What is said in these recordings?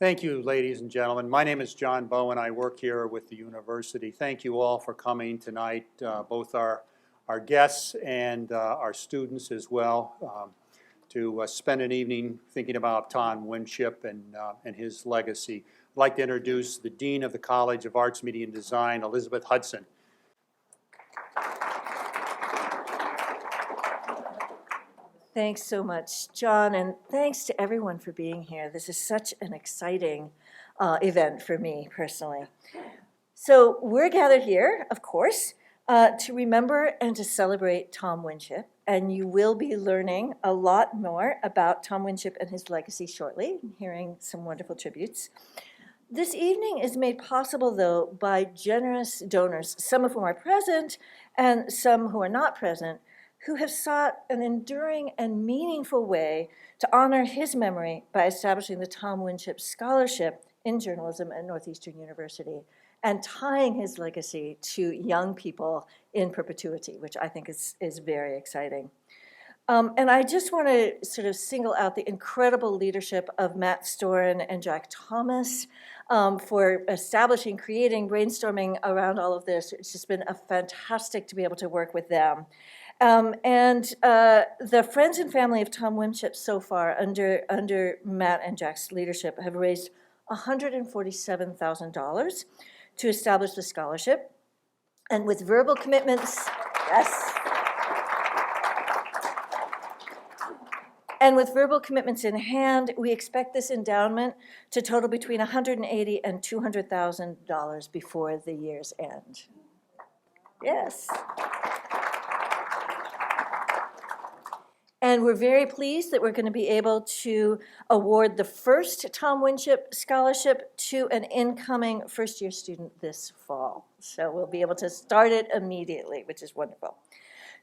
Thank you, ladies and gentlemen. My name is John Bowen. I work here with the university. Thank you all for coming tonight, both our guests and our students as well, to spend an evening thinking about Tom Winship and his legacy. I'd like to introduce the Dean of the College of Arts, Media, and Design, Elizabeth Hudson. Thanks so much, John, and thanks to everyone for being here. This is such an exciting event for me personally. So we're gathered here, of course, to remember and to celebrate Tom Winship, and you will be learning a lot more about Tom Winship and his legacy shortly, hearing some wonderful tributes. This evening is made possible, though, by generous donors, some of whom are present and some who are not present, who have sought an enduring and meaningful way to honor his memory by establishing the Tom Winship Scholarship in Journalism at Northeastern University and tying his legacy to young people in perpetuity, which I think is very exciting. And I just want to sort of single out the incredible leadership of Matt Storin and Jack Thomas for establishing, creating, brainstorming around all of this. It's just been fantastic to be able to work with them. The friends and family of Tom Winship so far, under Matt and Jack's leadership, have raised $147,000 to establish the scholarship. And with verbal commitments, yes. And with verbal commitments in hand, we expect this endowment to total between $180,000 and $200,000 before the year's end. Yes. And we're very pleased that we're going to be able to award the first Tom Winship Scholarship to an incoming first-year student this fall. So we'll be able to start it immediately, which is wonderful.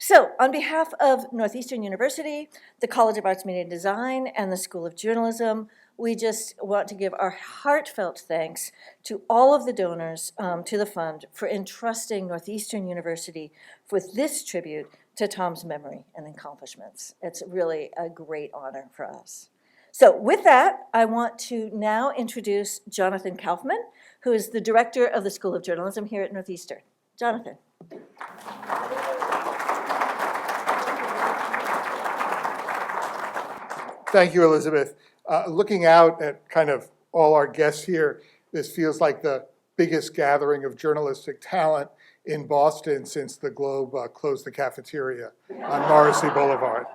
So on behalf of Northeastern University, the College of Arts, Media, and Design, and the School of Journalism, we just want to give our heartfelt thanks to all of the donors to the fund for entrusting Northeastern University with this tribute to Tom's memory and accomplishments. It's really a great honor for us. So with that, I want to now introduce Jonathan Kaufman, who is the director of the School of Journalism here at Northeastern. Jonathan. Thank you, Elizabeth. Looking out at kind of all our guests here, this feels like the biggest gathering of journalistic talent in Boston since the Globe closed the cafeteria on Morrissey Boulevard.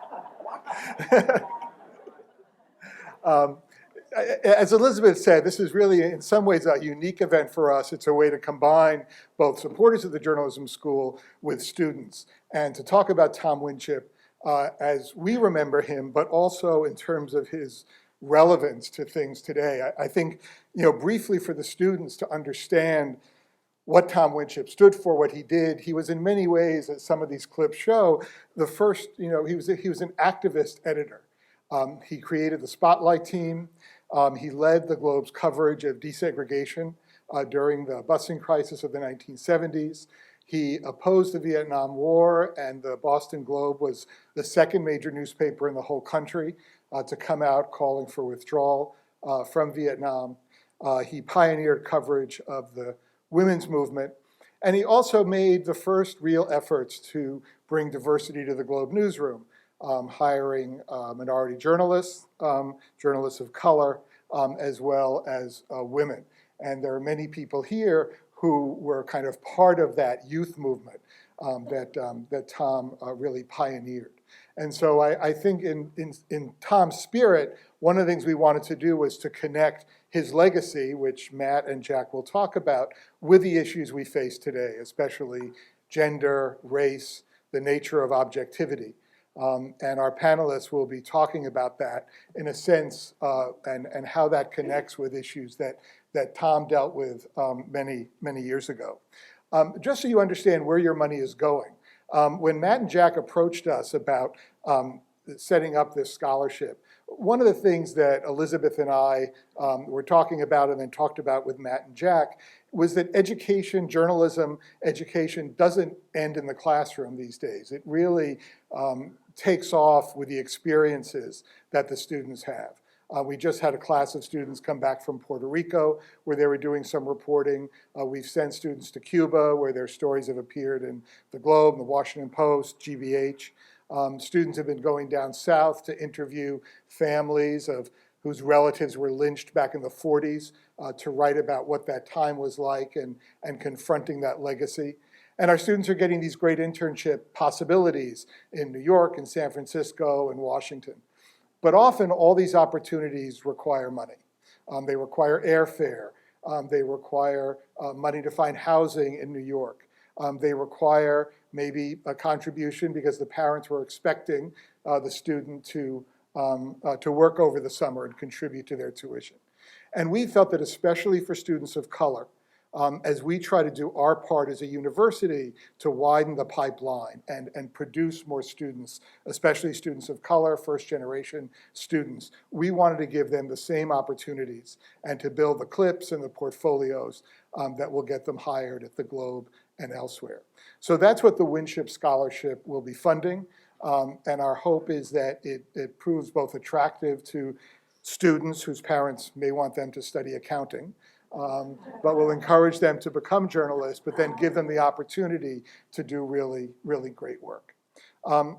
As Elizabeth said, this is really in some ways a unique event for us. It's a way to combine both supporters of the journalism school with students and to talk about Tom Winship as we remember him, but also in terms of his relevance to things today. I think, briefly for the students to understand what Tom Winship stood for, what he did. He was in many ways, as some of these clips show, the first, he was an activist editor. He created the Spotlight team. He led the Globe's coverage of desegregation during the busing crisis of the 1970s. He opposed the Vietnam War, and the Boston Globe was the second major newspaper in the whole country to come out calling for withdrawal from Vietnam. He pioneered coverage of the women's movement, and he also made the first real efforts to bring diversity to the Globe newsroom, hiring minority journalists, journalists of color, as well as women. And there are many people here who were kind of part of that youth movement that Tom really pioneered. And so I think in Tom's spirit, one of the things we wanted to do was to connect his legacy, which Matt and Jack will talk about, with the issues we face today, especially gender, race, the nature of objectivity. And our panelists will be talking about that in a sense and how that connects with issues that Tom dealt with many, many years ago. Just so you understand where your money is going, when Matt and Jack approached us about setting up this scholarship, one of the things that Elizabeth and I were talking about and then talked about with Matt and Jack was that education, journalism education, doesn't end in the classroom these days. It really takes off with the experiences that the students have. We just had a class of students come back from Puerto Rico where they were doing some reporting. We've sent students to Cuba where their stories have appeared in the Globe, the Washington Post, GBH. Students have been going down south to interview families of whose relatives were lynched back in the 40s to write about what that time was like and confronting that legacy. And our students are getting these great internship possibilities in New York and San Francisco and Washington. But often all these opportunities require money. They require airfare. They require money to find housing in New York. They require maybe a contribution because the parents were expecting the student to work over the summer and contribute to their tuition. And we felt that especially for students of color, as we try to do our part as a university to widen the pipeline and produce more students, especially students of color, first-generation students, we wanted to give them the same opportunities and to build the clips and the portfolios that will get them hired at the Globe and elsewhere. So that's what the Winship Scholarship will be funding, and our hope is that it proves both attractive to students whose parents may want them to study accounting, but will encourage them to become journalists, but then give them the opportunity to do really, really great work.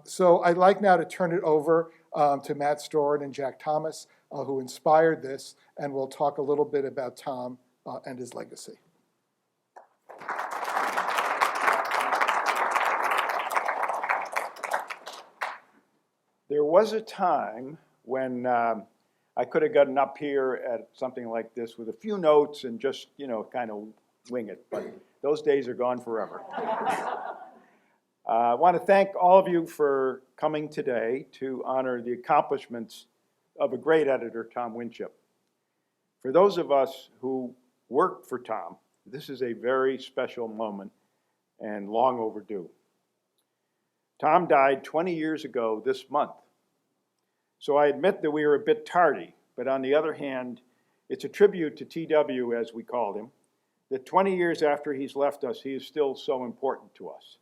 So I'd like now to turn it over to Matt Storin and Jack Thomas, who inspired this, and we'll talk a little bit about Tom and his legacy. There was a time when I could have gotten up here at something like this with a few notes and just, kind of wing it, but those days are gone forever. I want to thank all of you for coming today to honor the accomplishments of a great editor, Tom Winship. For those of us who worked for Tom, this is a very special moment and long overdue. Tom died 20 years ago this month. So I admit that we were a bit tardy, but on the other hand, it's a tribute to TW, as we called him, that 20 years after he's left us, he is still so important to us.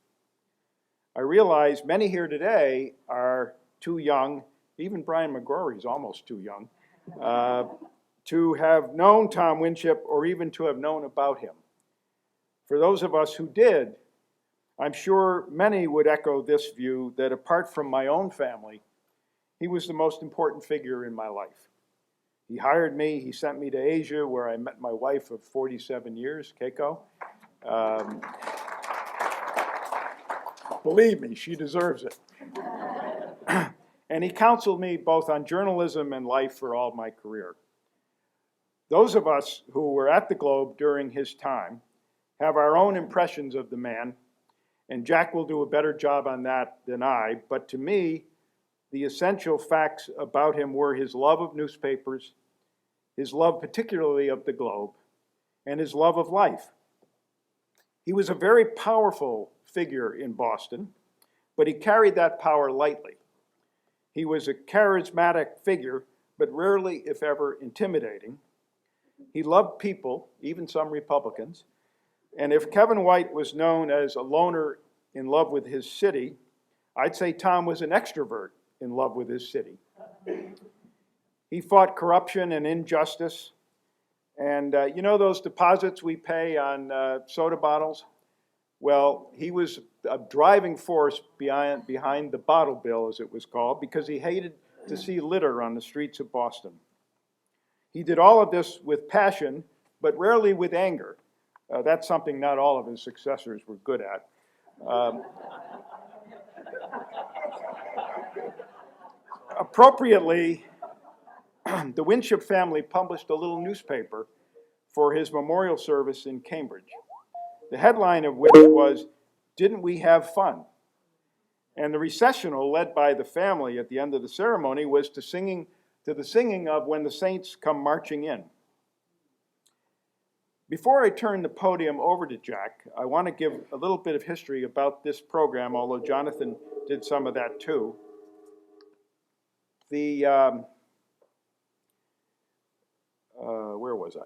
I realize many here today are too young, even Brian McGrory is almost too young, to have known Tom Winship or even to have known about him. For those of us who did, I'm sure many would echo this view that apart from my own family, he was the most important figure in my life. He hired me, he sent me to Asia where I met my wife of 47 years, Keiko. Believe me, she deserves it. And he counseled me both on journalism and life for all of my career. Those of us who were at the Globe during his time have our own impressions of the man, and Jack will do a better job on that than I, but to me, the essential facts about him were his love of newspapers, his love particularly of the Globe, and his love of life. He was a very powerful figure in Boston, but he carried that power lightly. He was a charismatic figure, but rarely, if ever, intimidating. He loved people, even some Republicans, and if Kevin White was known as a loner in love with his city, I'd say Tom was an extrovert in love with his city. He fought corruption and injustice. And you know those deposits we pay on soda bottles? Well, he was a driving force behind the bottle bill, as it was called, because he hated to see litter on the streets of Boston. He did all of this with passion, but rarely with anger. That's something not all of his successors were good at. Appropriately, the Winship family published a little newspaper for his memorial service in Cambridge, the headline of which was, "Didn't We Have Fun?" And the recessional led by the family at the end of the ceremony was to the singing of When the Saints Come Marching In. Before I turn the podium over to Jack, I want to give a little bit of history about this program, although Jonathan did some of that too. Where was I?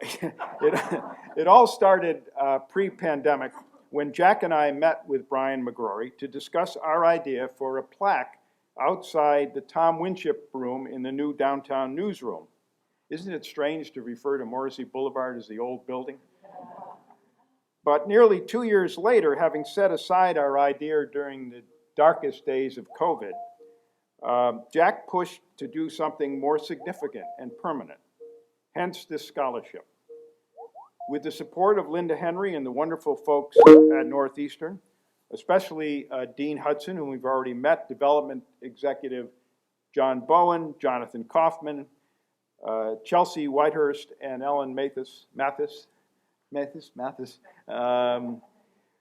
It all started pre-pandemic when Jack and I met with Brian McGrory to discuss our idea for a plaque outside the Tom Winship room in the new downtown newsroom. Isn't it strange to refer to Morrissey Boulevard as the old building? But nearly 2 years later, having set aside our idea during the darkest days of COVID, Jack pushed to do something more significant and permanent, hence this scholarship. With the support of Linda Henry and the wonderful folks at Northeastern, especially Dean Hudson, whom we've already met, Development Executive John Bowen, Jonathan Kaufman, Chelsea Whitehurst, and Ellen Mathis,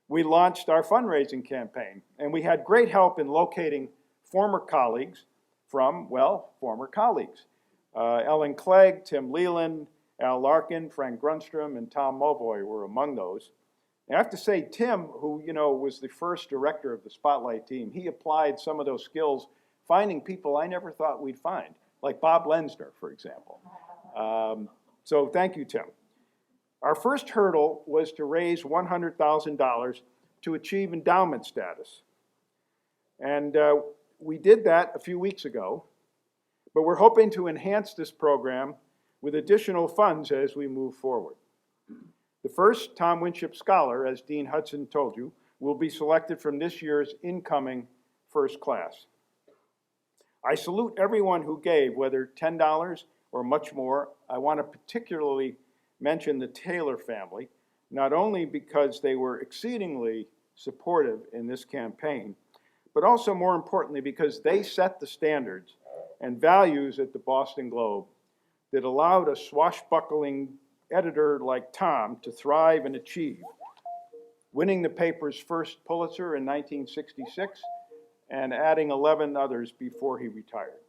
we launched our fundraising campaign, and we had great help in locating former colleagues from, well, former colleagues. Ellen Clegg, Tim Leland, Al Larkin, Frank Grunstrom, and Tom Mulvoy were among those. And I have to say, Tim, who was the first director of the Spotlight team, he applied some of those skills, finding people I never thought we'd find, like Bob Lensner, for example. So thank you, Tim. Our first hurdle was to raise $100,000 to achieve endowment status. And we did that a few weeks ago, but we're hoping to enhance this program with additional funds as we move forward. The first Tom Winship Scholar, as Dean Hudson told you, will be selected from this year's incoming first class. I salute everyone who gave, whether $10 or much more. I want to particularly mention the Taylor family, not only because they were exceedingly supportive in this campaign, but also more importantly because they set the standards and values at the Boston Globe that allowed a swashbuckling editor like Tom to thrive and achieve, winning the paper's first Pulitzer in 1966 and adding 11 others before he retired.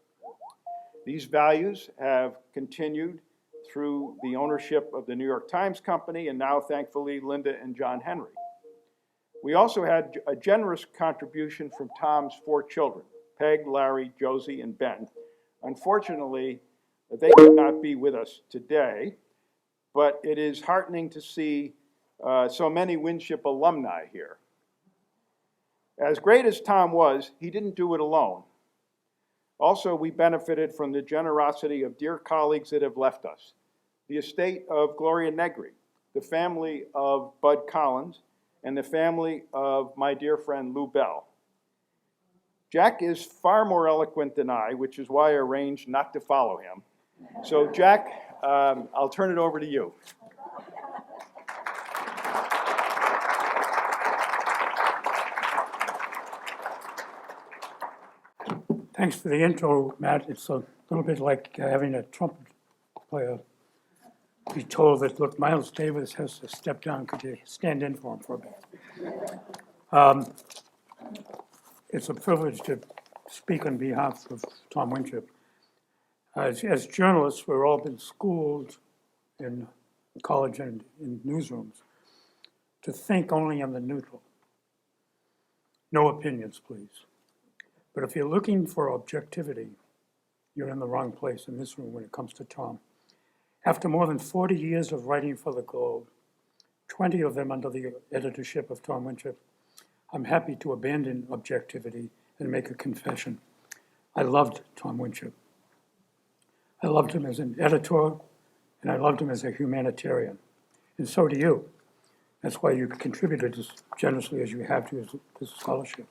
These values have continued through the ownership of the New York Times Company and now, thankfully, Linda and John Henry. We also had a generous contribution from Tom's 4 children, Peg, Larry, Josie, and Ben. Unfortunately, they could not be with us today, but it is heartening to see so many Winship alumni here. As great as Tom was, he didn't do it alone. Also, we benefited from the generosity of dear colleagues that have left us. The estate of Gloria Negri, the family of Bud Collins, and the family of my dear friend Lou Bell. Jack is far more eloquent than I, which is why I arranged not to follow him. So Jack, I'll turn it over to you. Thanks for the intro, Matt. It's a little bit like having a trumpet player be told that, look, Miles Davis has to step down. Could you stand in for him for a bit? It's a privilege to speak on behalf of Tom Winship. As journalists, we've all been schooled in college and in newsrooms to think only on the neutral. No opinions, please. But if you're looking for objectivity, you're in the wrong place in this room when it comes to Tom. After more than 40 years of writing for the Globe, 20 of them under the editorship of Tom Winship, I'm happy to abandon objectivity and make a confession. I loved Tom Winship. I loved him as an editor, and I loved him as a humanitarian. And so do you. That's why you contributed as generously as you have to this scholarship.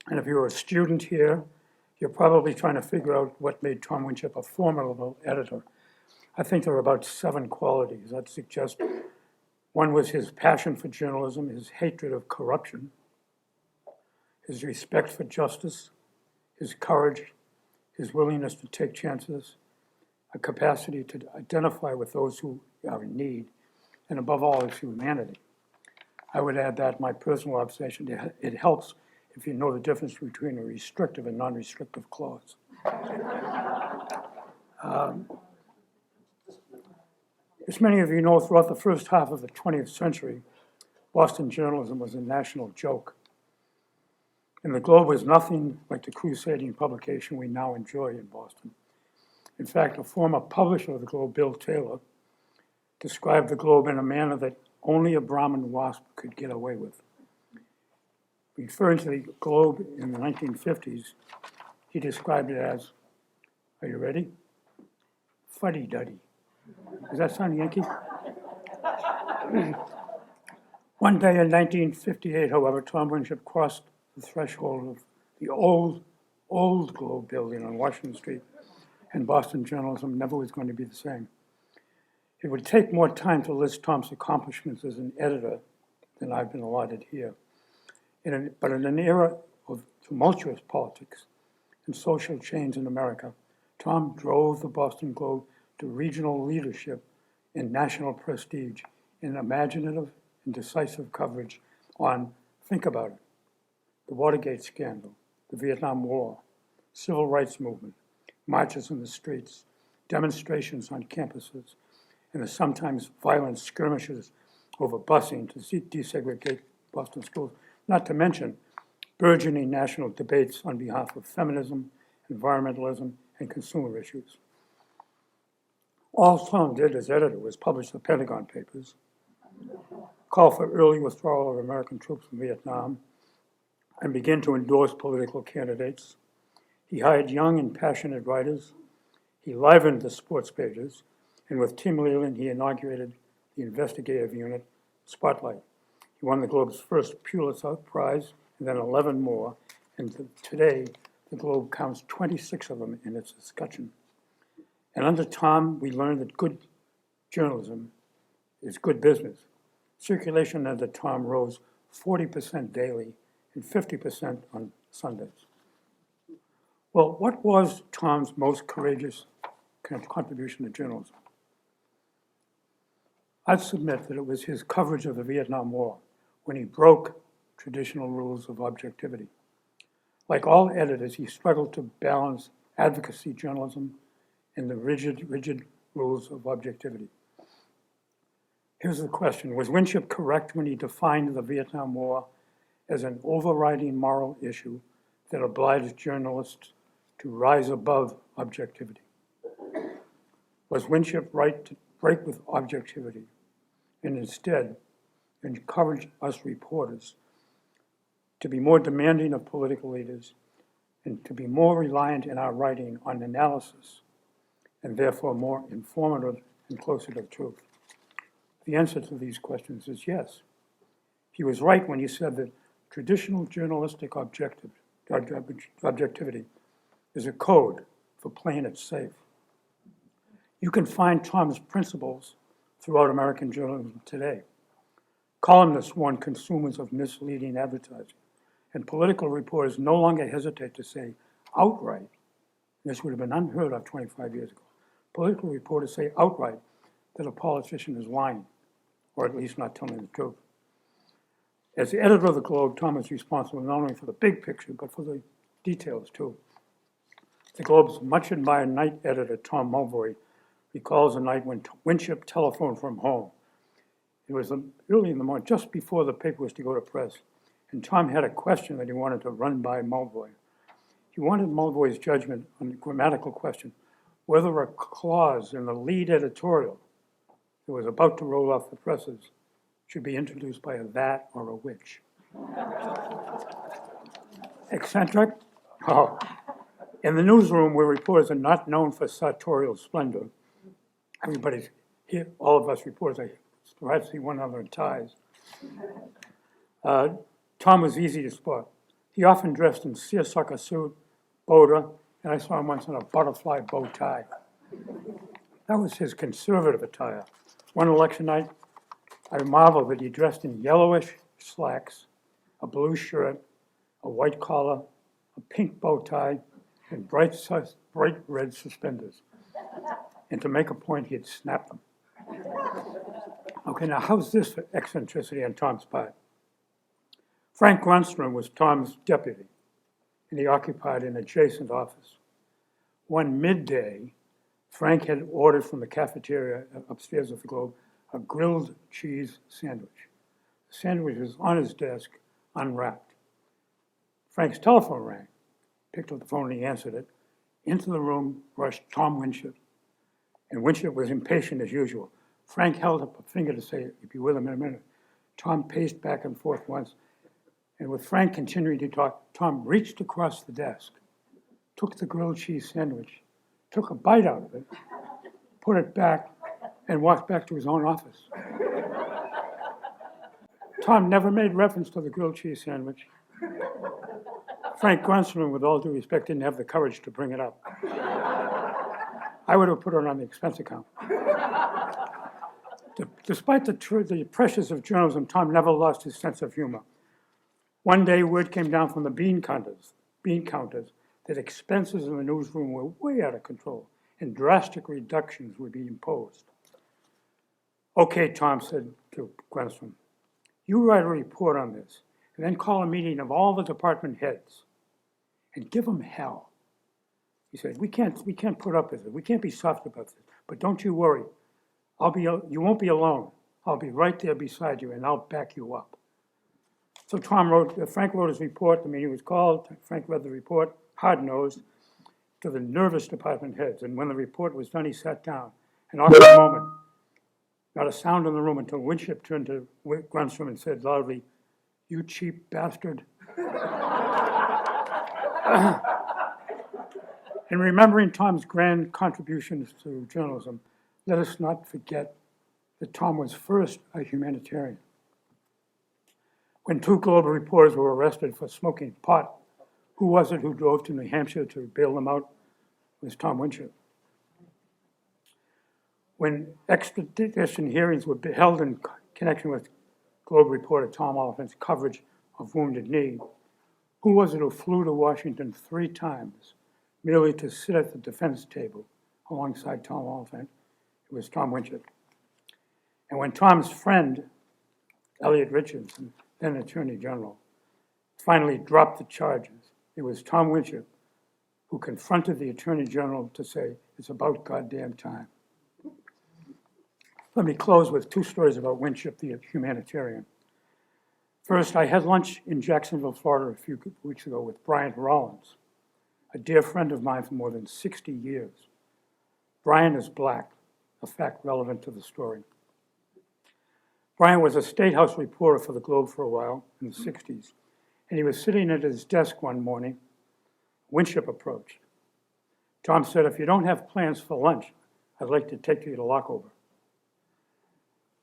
And if you're a student here, you're probably trying to figure out what made Tom Winship a formidable editor. I think there are about 7 qualities I'd suggest. One was his passion for journalism, his hatred of corruption, his respect for justice, his courage, his willingness to take chances, a capacity to identify with those who are in need, and above all, his humanity. I would add that my personal observation, it helps if you know the difference between a restrictive and non-restrictive clause. As many of you know, throughout the first half of the 20th century, Boston journalism was a national joke. And the Globe was nothing like the crusading publication we now enjoy in Boston. In fact, a former publisher of the Globe, Bill Taylor, described the Globe in a manner that only a Brahmin wasp could get away with. Referring to the Globe in the 1950s, he described it as, are you ready? fuddy-duddy. Does that sound Yankee? One day in 1958, however, Tom Winship crossed the threshold of the old Globe building on Washington Street, and Boston journalism never was going to be the same. It would take more time to list Tom's accomplishments as an editor than I've been allotted here. But in an era of tumultuous politics and social change in America, Tom drove the Boston Globe to regional leadership and national prestige in imaginative and decisive coverage on, think about it, the Watergate scandal, the Vietnam War, civil rights movement, marches in the streets, demonstrations on campuses, and the sometimes violent skirmishes over busing to desegregate Boston schools, not to mention burgeoning national debates on behalf of feminism, environmentalism, and consumer issues. All Tom did as editor was publish the Pentagon Papers, call for early withdrawal of American troops from Vietnam, and begin to endorse political candidates. He hired young and passionate writers. He livened the sports pages, and with Tim Leland, he inaugurated the investigative unit, Spotlight. He won the Globe's first Pulitzer Prize, and then 11 more, and today, the Globe counts 26 of them in its escutcheon. And under Tom, we learned that good journalism is good business. Circulation under Tom rose 40% daily and 50% on Sundays. Well, what was Tom's most courageous contribution to journalism? I'd submit that it was his coverage of the Vietnam War, when he broke traditional rules of objectivity. Like all editors, he struggled to balance advocacy journalism and the rigid rules of objectivity. Here's the question: was Winship correct when he defined the Vietnam War as an overriding moral issue that obliged journalists to rise above objectivity? Was Winship right to break with objectivity and instead encourage us reporters to be more demanding of political leaders and to be more reliant in our writing on analysis and therefore more informative and closer to the truth? The answer to these questions is yes. He was right when he said that traditional journalistic objectivity is a code for playing it safe. You can find Tom's principles throughout American journalism today. Columnists warn consumers of misleading advertising, and political reporters no longer hesitate to say outright, this would have been unheard of 25 years ago, political reporters say outright that a politician is lying, or at least not telling the truth. As the editor of the Globe, Tom is responsible not only for the big picture, but for the details too. The Globe's much admired night editor, Tom Mulvoy, recalls a night when Winship telephoned from home. It was early in the morning, just before the paper was to go to press, and Tom had a question that he wanted to run by Mulvoy. He wanted Mulvoy's judgment on the grammatical question, whether a clause in the lead editorial that was about to roll off the presses should be introduced by a that or a which. Eccentric? Oh. In the newsroom, where reporters are not known for sartorial splendor, everybody's here, all of us reporters are perhaps see one another in ties. Tom was easy to spot. He often dressed in seersucker suit, boater, and I saw him once in a butterfly bow tie. That was his conservative attire. One election night, I marveled that he dressed in yellowish slacks, a blue shirt, a white collar, a pink bow tie, and bright red suspenders. And to make a point, he'd snap them. Okay, now how's this for eccentricity on Tom's part? Frank Grunstrom was Tom's deputy, and he occupied an adjacent office. One midday, Frank had ordered from the cafeteria upstairs of the Globe a grilled cheese sandwich. The sandwich was on his desk, unwrapped. Frank's telephone rang. Picked up the phone and he answered it. Into the room rushed Tom Winship. And Winship was impatient as usual. Frank held up a finger to say, "You'll be with him in a minute." Tom paced back and forth once. And with Frank continuing to talk, Tom reached across the desk, took the grilled cheese sandwich, took a bite out of it, put it back, and walked back to his own office. Tom never made reference to the grilled cheese sandwich. Frank Grunstrom, with all due respect, didn't have the courage to bring it up. I would have put it on the expense account. Despite the pressures of journalism, Tom never lost his sense of humor. One day, word came down from the bean counters, that expenses in the newsroom were way out of control and drastic reductions would be imposed. Okay, Tom said to Grunstrom, you write a report on this and then call a meeting of all the department heads and give them hell. He said, we can't put up with it. We can't be soft about this, but don't you worry. You won't be alone. I'll be right there beside you and I'll back you up. So Frank wrote his report, the meeting was called, Frank read the report, hard-nosed, to the nervous department heads. And when the report was done, he sat down. An awkward moment, not a sound in the room until Winship turned to Grunstrom and said loudly, you cheap bastard. In remembering Tom's grand contributions to journalism, let us not forget that Tom was first a humanitarian. When two Globe reporters were arrested for smoking pot, who was it who drove to New Hampshire to bail them out? It was Tom Winship. When extradition hearings were held in connection with Globe reporter Tom Oliphant's coverage of Wounded Knee, who was it who flew to Washington 3 times merely to sit at the defense table alongside Tom Oliphant? It was Tom Winship. And when Tom's friend, Elliot Richardson, then Attorney General, finally dropped the charges, it was Tom Winship who confronted the Attorney General to say, it's about goddamn time. Let me close with 2 stories about Winship, the humanitarian. First, I had lunch in Jacksonville, Florida a few weeks ago with Bryant Rollins, a dear friend of mine for more than 60 years. Bryant is black, a fact relevant to the story. Bryant was a State House reporter for the Globe for a while in the 60s, and he was sitting at his desk one morning. Winship approached. Tom said, if you don't have plans for lunch, I'd like to take you to Lockover.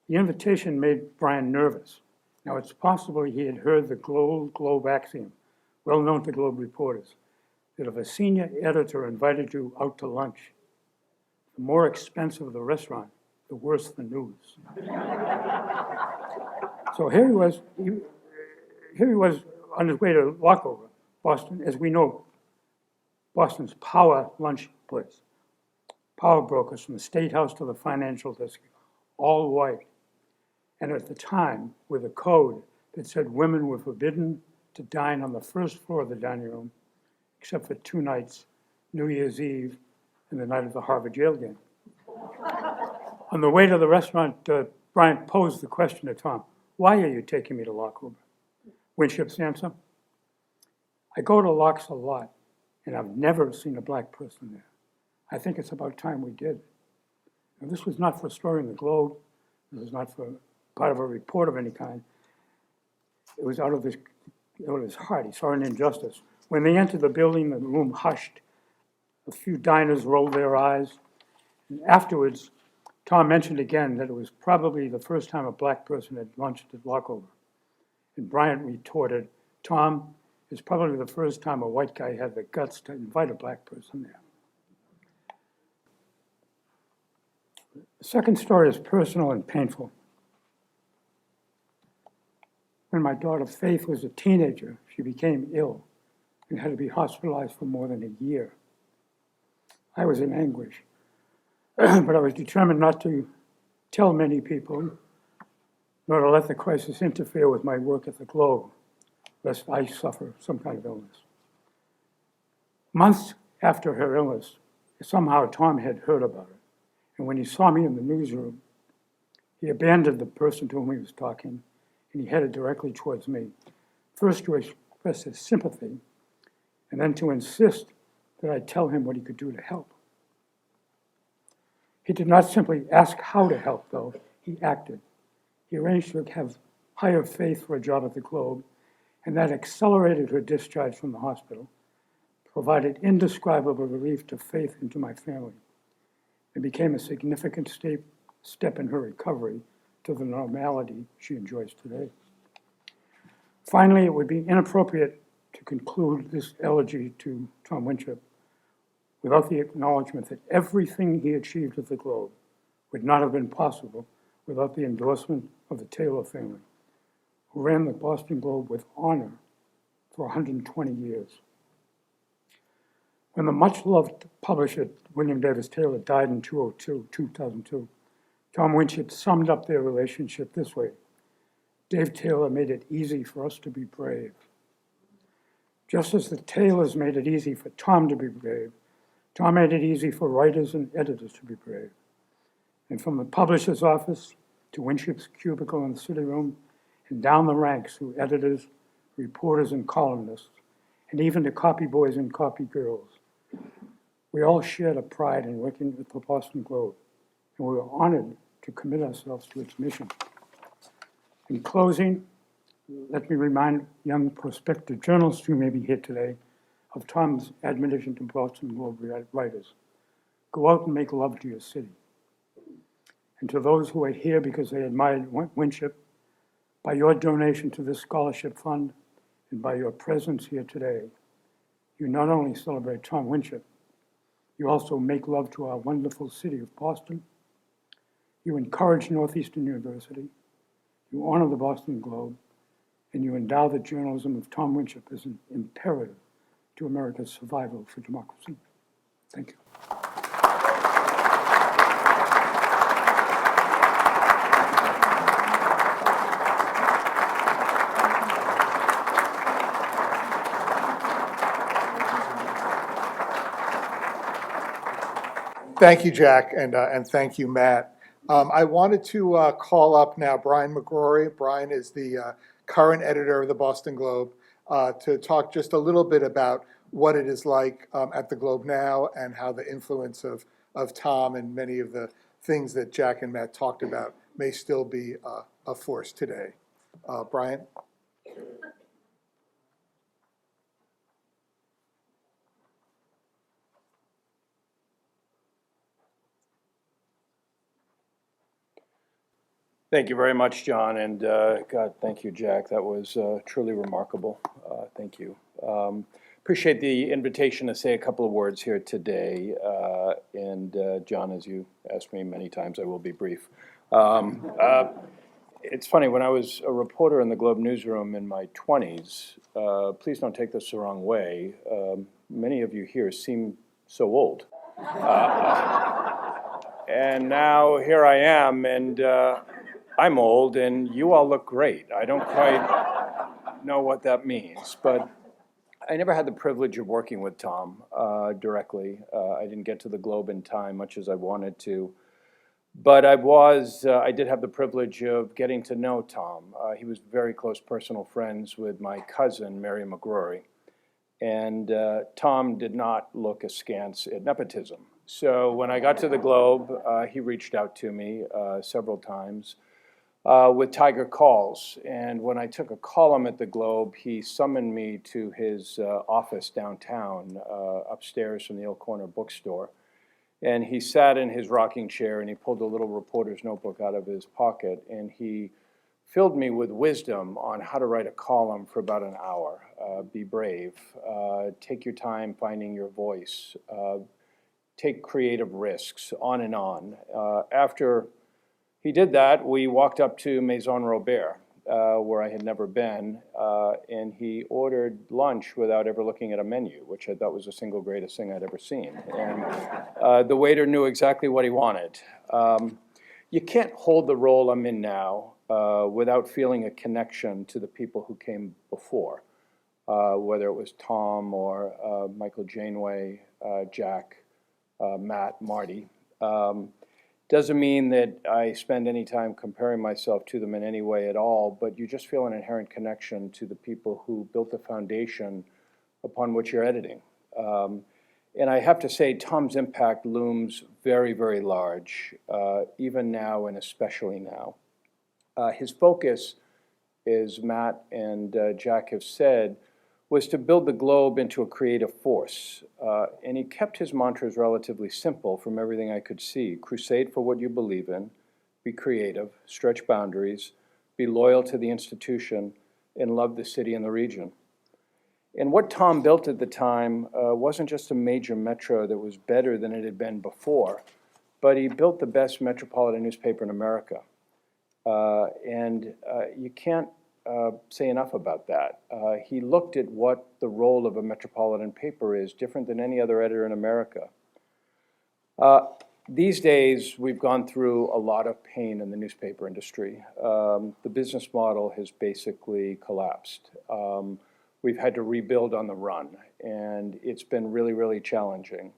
The invitation made Brian nervous. Now, it's possible he had heard the Globe axiom, well known to Globe reporters, that if a senior editor invited you out to lunch, the more expensive the restaurant, the worse the news. So here he was on his way to Lockover, Boston, as we know, Boston's power lunch place. Power brokers from the State House to the financial district, all white. And at the time, with a code that said women were forbidden to dine on the first floor of the dining room, except for 2 nights, New Year's Eve and the night of the Harvard Yale game. On the way to the restaurant, Bryant posed the question to Tom, why are you taking me to Lockover? Winship's answer, I go to Locks a lot, and I've never seen a black person there. I think it's about time we did. Now, this was not for a story in the Globe. This was not for part of a report of any kind. It was out of his heart. He saw an injustice. When they entered the building, the room hushed. A few diners rolled their eyes. And afterwards, Tom mentioned again that it was probably the first time a black person had lunched at Lockover. And Bryant retorted, Tom, it's probably the first time a white guy had the guts to invite a black person there. The second story is personal and painful. When my daughter Faith was a teenager, she became ill and had to be hospitalized for more than a year. I was in anguish, but I was determined not to tell many people, nor to let the crisis interfere with my work at the Globe, lest I suffer some kind of illness. Months after her illness, somehow Tom had heard about it. And when he saw me in the newsroom, he abandoned the person to whom he was talking, and he headed directly towards me, first to express his sympathy, and then to insist that I tell him what he could do to help. He did not simply ask how to help, though. He acted. He arranged to hire Faith for a job at the Globe, and that accelerated her discharge from the hospital, provided indescribable relief to Faith and to my family. It became a significant step in her recovery to the normality she enjoys today. Finally, it would be inappropriate to conclude this elegy to Tom Winship without the acknowledgement that everything he achieved at the Globe would not have been possible without the endorsement of the Taylor family, who ran the Boston Globe with honor for 120 years. When the much-loved publisher William Davis Taylor died in 2002, Tom Winship summed up their relationship this way: Dave Taylor made it easy for us to be brave. Just as the Taylors made it easy for Tom to be brave, Tom made it easy for writers and editors to be brave. And from the publisher's office to Winship's cubicle in the city room, and down the ranks through editors, reporters, and columnists, and even to copy boys and copy girls, we all shared a pride in working with the Boston Globe, and we were honored to commit ourselves to its mission. In closing, let me remind young prospective journalists who may be here today of Tom's admonition to Boston Globe writers: go out and make love to your city. And to those who are here because they admired Winship, by your donation to this scholarship fund and by your presence here today, you not only celebrate Tom Winship, you also make love to our wonderful city of Boston. You encourage Northeastern University, you honor the Boston Globe, and you endow the journalism of Tom Winship as an imperative to America's survival for democracy. Thank you. Thank you, Jack, and thank you, Matt. I wanted to call up now Brian McGrory. Brian is the current editor of the Boston Globe, to talk just a little bit about what it is like at the Globe now and how the influence of Tom and many of the things that Jack and Matt talked about may still be a force today. Brian? Thank you very much, John, and God, thank you, Jack. That was truly remarkable. Thank you. Appreciate the invitation to say a couple of words here today. And John, as you asked me many times, I will be brief. It's funny, when I was a reporter in the Globe newsroom in my 20s, please don't take this the wrong way, many of you here seem so old. And now here I am, and I'm old, and you all look great. I don't quite know what that means, but I never had the privilege of working with Tom directly. I didn't get to the Globe in time, much as I wanted to. But I did have the privilege of getting to know Tom. He was very close personal friends with my cousin, Mary McGrory. And Tom did not look askance at nepotism. So when I got to the Globe, he reached out to me several times with Tiger Calls. And when I took a column at the Globe, he summoned me to his office downtown, upstairs from the Old Corner bookstore. And he sat in his rocking chair and he pulled a little reporter's notebook out of his pocket, and he filled me with wisdom on how to write a column for about an hour. Be brave, take your time finding your voice, take creative risks, on and on. After he did that, we walked up to Maison Robert, where I had never been, and he ordered lunch without ever looking at a menu, which I thought was the single greatest thing I'd ever seen. And the waiter knew exactly what he wanted. You can't hold the role I'm in now without feeling a connection to the people who came before, whether it was Tom or Michael Janeway, Jack, Matt, Marty. Doesn't mean that I spend any time comparing myself to them in any way at all, but you just feel an inherent connection to the people who built the foundation upon which you're editing. And I have to say, Tom's impact looms very, very large, even now and especially now. His focus, as Matt and Jack have said, was to build the Globe into a creative force. And he kept his mantras relatively simple from everything I could see. Crusade for what you believe in, be creative, stretch boundaries, be loyal to the institution, and love the city and the region. And what Tom built at the time wasn't just a major metro that was better than it had been before, but he built the best metropolitan newspaper in America. You can't say enough about that. He looked at what the role of a metropolitan paper is, different than any other editor in America. These days, we've gone through a lot of pain in the newspaper industry. The business model has basically collapsed. We've had to rebuild on the run, and it's been really, really challenging.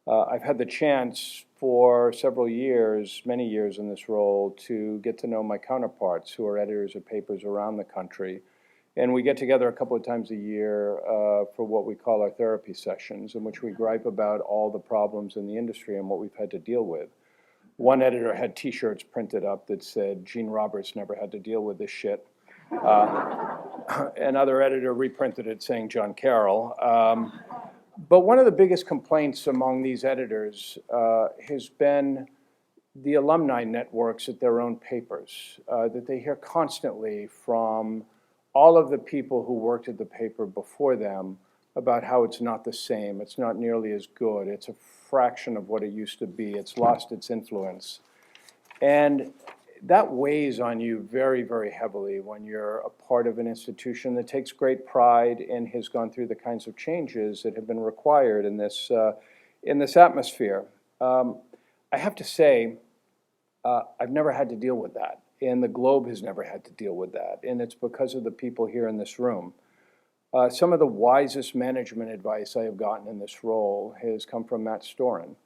I've had the chance for several years, many years in this role, to get to know my counterparts who are editors of papers around the country. And we get together a couple of times a year for what we call our therapy sessions, in which we gripe about all the problems in the industry and what we've had to deal with. One editor had T-shirts printed up that said, Gene Roberts never had to deal with this shit. Another editor reprinted it saying John Carroll. But one of the biggest complaints among these editors has been the alumni networks at their own papers, that they hear constantly from all of the people who worked at the paper before them about how it's not the same, it's not nearly as good, it's a fraction of what it used to be, it's lost its influence. And that weighs on you very, very heavily when you're a part of an institution that takes great pride and has gone through the kinds of changes that have been required in this atmosphere. I have to say, I've never had to deal with that, and the Globe has never had to deal with that, and it's because of the people here in this room. Some of the wisest management advice I have gotten in this role has come from Matt Storin.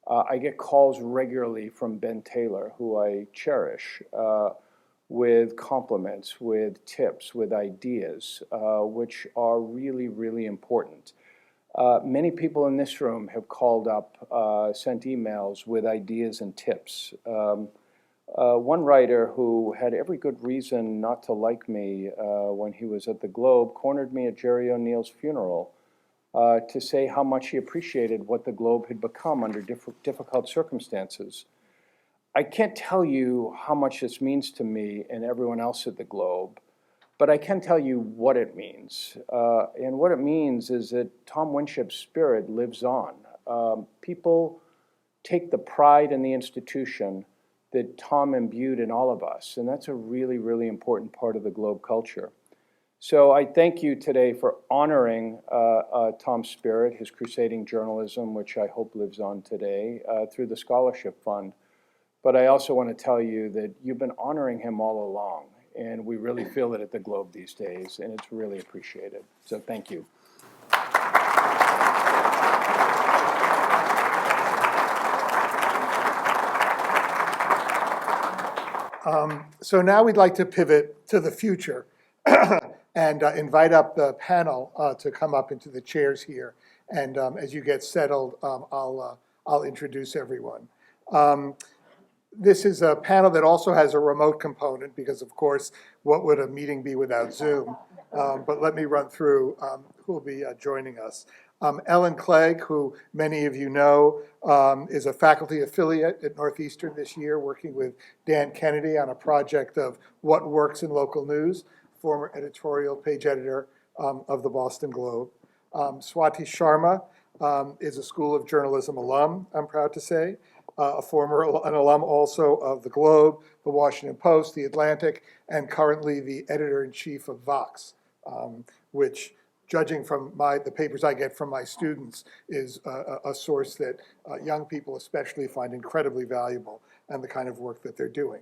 I get calls regularly from Ben Taylor, who I cherish, with compliments, with tips, with ideas, which are really, really important. Many people in this room have called up, sent emails with ideas and tips. One writer who had every good reason not to like me when he was at the Globe cornered me at Jerry O'Neill's funeral to say how much he appreciated what the Globe had become under difficult circumstances. I can't tell you how much this means to me and everyone else at the Globe, but I can tell you what it means. And what it means is that Tom Winship's spirit lives on. People take the pride in the institution that Tom imbued in all of us, and that's a really, really important part of the Globe culture. So I thank you today for honoring Tom's spirit, his crusading journalism, which I hope lives on today, through the Scholarship Fund. But I also want to tell you that you've been honoring him all along, and we really feel it at the Globe these days, and it's really appreciated. So thank you. So now we'd like to pivot to the future and invite up the panel to come up into the chairs here. And as you get settled, I'll introduce everyone. This is a panel that also has a remote component because, of course, what would a meeting be without Zoom? But let me run through who will be joining us. Ellen Clegg, who many of you know, is a faculty affiliate at Northeastern this year, working with Dan Kennedy on a project of What Works in Local News, former editorial page editor of the Boston Globe. Swati Sharma is a School of Journalism alum, I'm proud to say, an alum also of the Globe, the Washington Post, the Atlantic, and currently the editor-in-chief of Vox, which, judging from the papers I get from my students, is a source that young people especially find incredibly valuable and the kind of work that they're doing.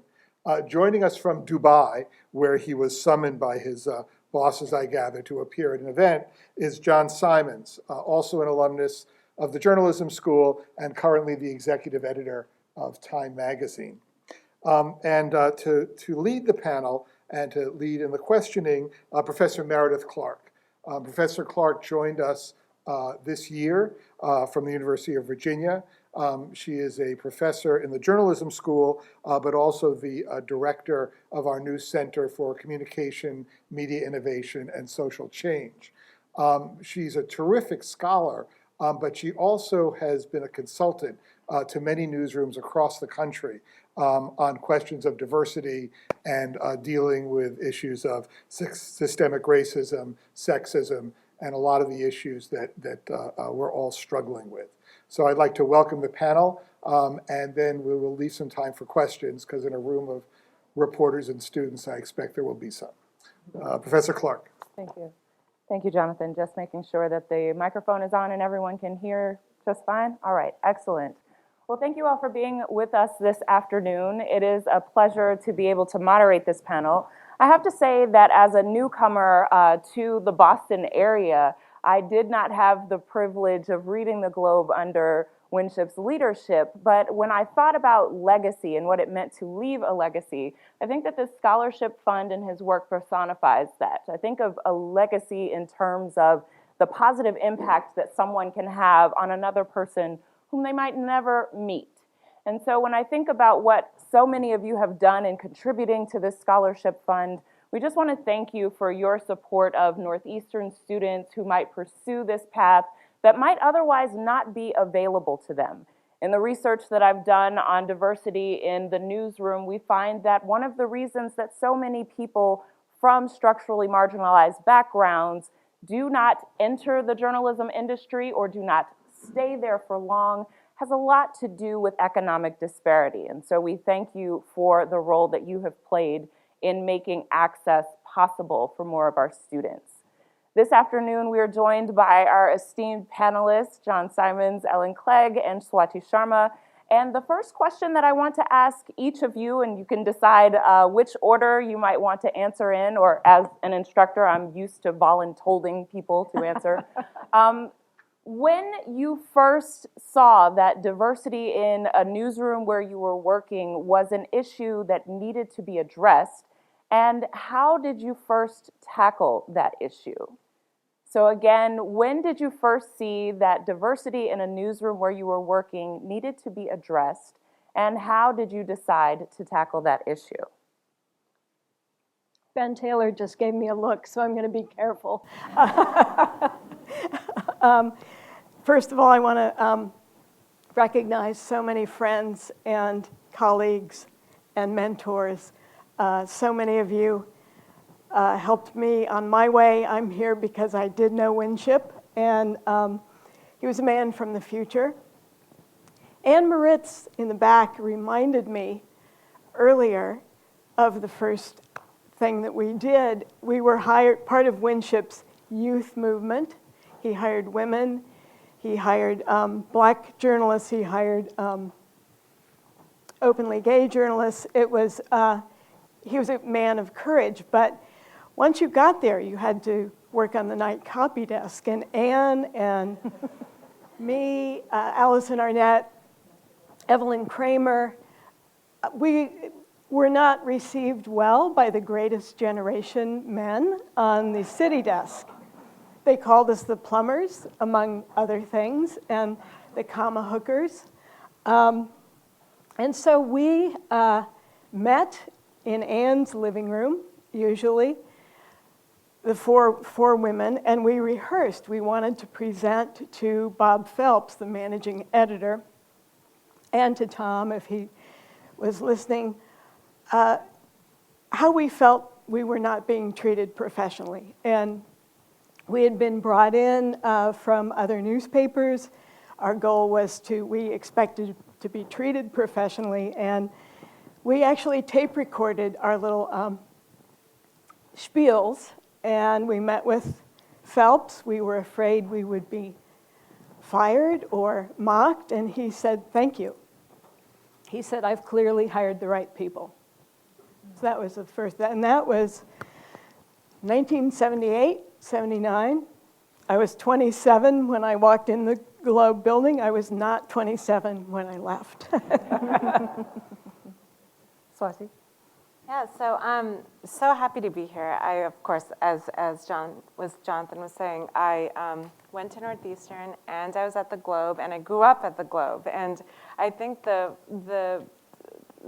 Joining us from Dubai, where he was summoned by his bosses, I gather, to appear at an event, is John Simons, also an alumnus of the journalism school and currently the executive editor of Time magazine. To lead the panel and to lead in the questioning, Professor Meredith Clark. Professor Clark joined us this year from the University of Virginia. She is a professor in the journalism school, but also the director of our new Center for Communication, Media Innovation, and Social Change. She's a terrific scholar, but she also has been a consultant to many newsrooms across the country on questions of diversity and dealing with issues of systemic racism, sexism, and a lot of the issues that we're all struggling with. So I'd like to welcome the panel, and then we will leave some time for questions, because in a room of reporters and students, I expect there will be some. Professor Clark. Thank you. Thank you, Jonathan. Just making sure that the microphone is on and everyone can hear just fine. All right, excellent. Well, thank you all for being with us this afternoon. It is a pleasure to be able to moderate this panel. I have to say that as a newcomer to the Boston area, I did not have the privilege of reading the Globe under Winship's leadership, but when I thought about legacy and what it meant to leave a legacy, I think that this scholarship fund and his work personifies that. I think of a legacy in terms of the positive impact that someone can have on another person whom they might never meet. And so when I think about what so many of you have done in contributing to this scholarship fund, we just want to thank you for your support of Northeastern students who might pursue this path that might otherwise not be available to them. In the research that I've done on diversity in the newsroom, we find that one of the reasons that so many people from structurally marginalized backgrounds do not enter the journalism industry or do not stay there for long has a lot to do with economic disparity. And so we thank you for the role that you have played in making access possible for more of our students. This afternoon, we are joined by our esteemed panelists, John Simons, Ellen Clegg, and Swati Sharma. And the first question that I want to ask each of you, and you can decide which order you might want to answer in, or as an instructor, I'm used to voluntolding people to answer. When you first saw that diversity in a newsroom where you were working was an issue that needed to be addressed, and how did you first tackle that issue? So again, when did you first see that diversity in a newsroom where you were working needed to be addressed, and how did you decide to tackle that issue? Ben Taylor just gave me a look, so I'm going to be careful. First of all, I want to recognize so many friends and colleagues and mentors. So many of you helped me on my way. I'm here because I did know Winship, and he was a man from the future. Anne Moritz in the back reminded me earlier of the first thing that we did. We were hired, part of Winship's youth movement. He hired women, he hired black journalists, he hired openly gay journalists. It was, he was a man of courage, but once you got there, you had to work on the night copy desk. And Anne and me, Allison Arnett, Evelyn Kramer, we were not received well by the greatest generation men on the city desk. They called us the plumbers, among other things, and the comma hookers. And so we met in Anne's living room, usually, the four women, and we rehearsed. We wanted to present to Bob Phelps, the managing editor, and to Tom, if he was listening, how we felt we were not being treated professionally. And we had been brought in from other newspapers. Our goal was we expected to be treated professionally, and we actually tape recorded our little spiels, and we met with Phelps. We were afraid we would be fired or mocked, and he said, "Thank you." He said, "I've clearly hired the right people." So that was the first, and that was 1978, 79. I was 27 when I walked in the Globe building. I was not 27 when I left. Swati? Yeah, so I'm so happy to be here. I, of course, as Jonathan was saying, I went to Northeastern and I was at the Globe and I grew up at the Globe. And I think the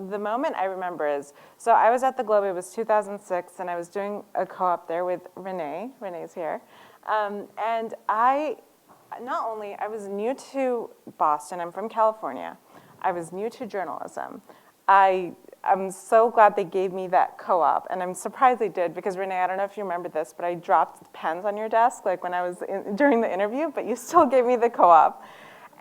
the moment I remember is, so I was at the Globe, it was 2006, and I was doing a co-op there with Renee. Renee's here. And I was new to Boston. I'm from California. I was new to journalism. I'm so glad they gave me that co-op, and I'm surprised they did, because Renee, I don't know if you remember this, but I dropped pens on your desk like when I was during the interview, but you still gave me the co-op.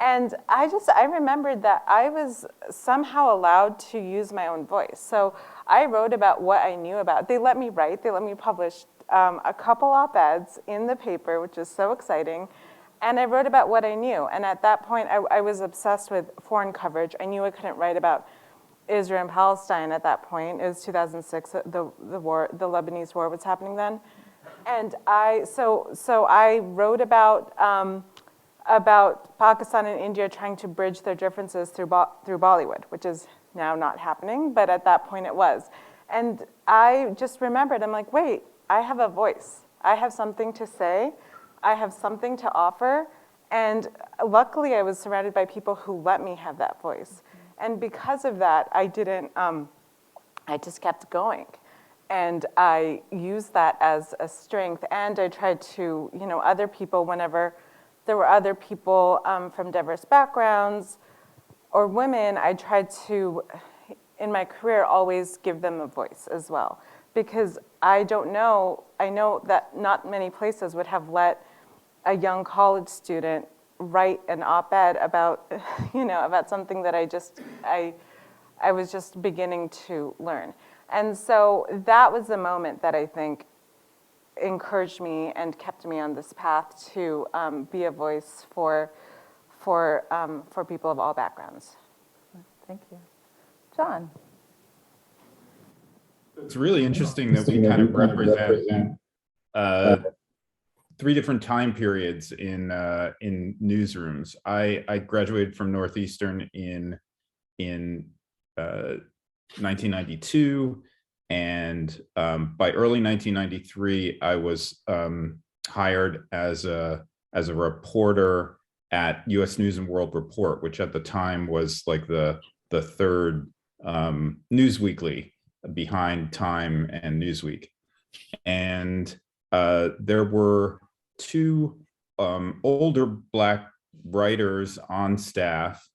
And I remembered that I was somehow allowed to use my own voice. So I wrote about what I knew about. They let me write, they let me publish a couple op-eds in the paper, which is so exciting. And I wrote about what I knew. And at that point, I was obsessed with foreign coverage. I knew I couldn't write about Israel and Palestine at that point. It was 2006, the war, the Lebanese war was happening then. And so I wrote about Pakistan and India trying to bridge their differences through Bollywood, which is now not happening, but at that point it was. And I just remembered, I'm like, wait, I have a voice. I have something to say. I have something to offer. And luckily I was surrounded by people who let me have that voice. And because of that, I just kept going. And I used that as a strength. And I tried to, other people, whenever there were other people from diverse backgrounds or women, I tried to, in my career, always give them a voice as well. Because I know that not many places would have let a young college student write an op-ed about, about something that I was just beginning to learn. And so that was the moment that I think encouraged me and kept me on this path to be a voice for people of all backgrounds. Thank you. John. It's really interesting that we kind of represent three different time periods in newsrooms. I graduated from Northeastern in 1992, and by early 1993, I was hired as a reporter at U.S. News and World Report, which at the time was like the third news weekly behind Time and Newsweek, and there were two older Black writers on staff,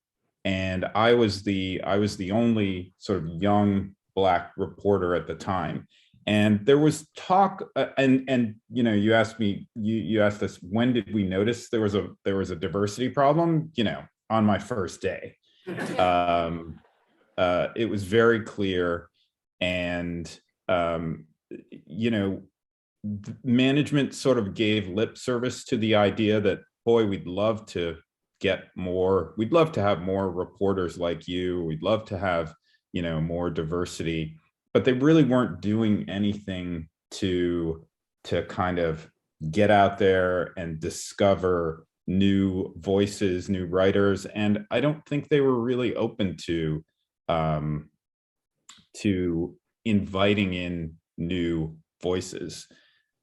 and I was the only sort of young Black reporter at the time. And there was talk, and you asked me, you asked us, when did we notice there was a diversity problem? On my first day, it was very clear, and management sort of gave lip service to the idea that, boy, we'd love to have more reporters like you. We'd love to have, more diversity, but they really weren't doing anything to kind of get out there and discover new voices, new writers. And I don't think they were really open to inviting in new voices.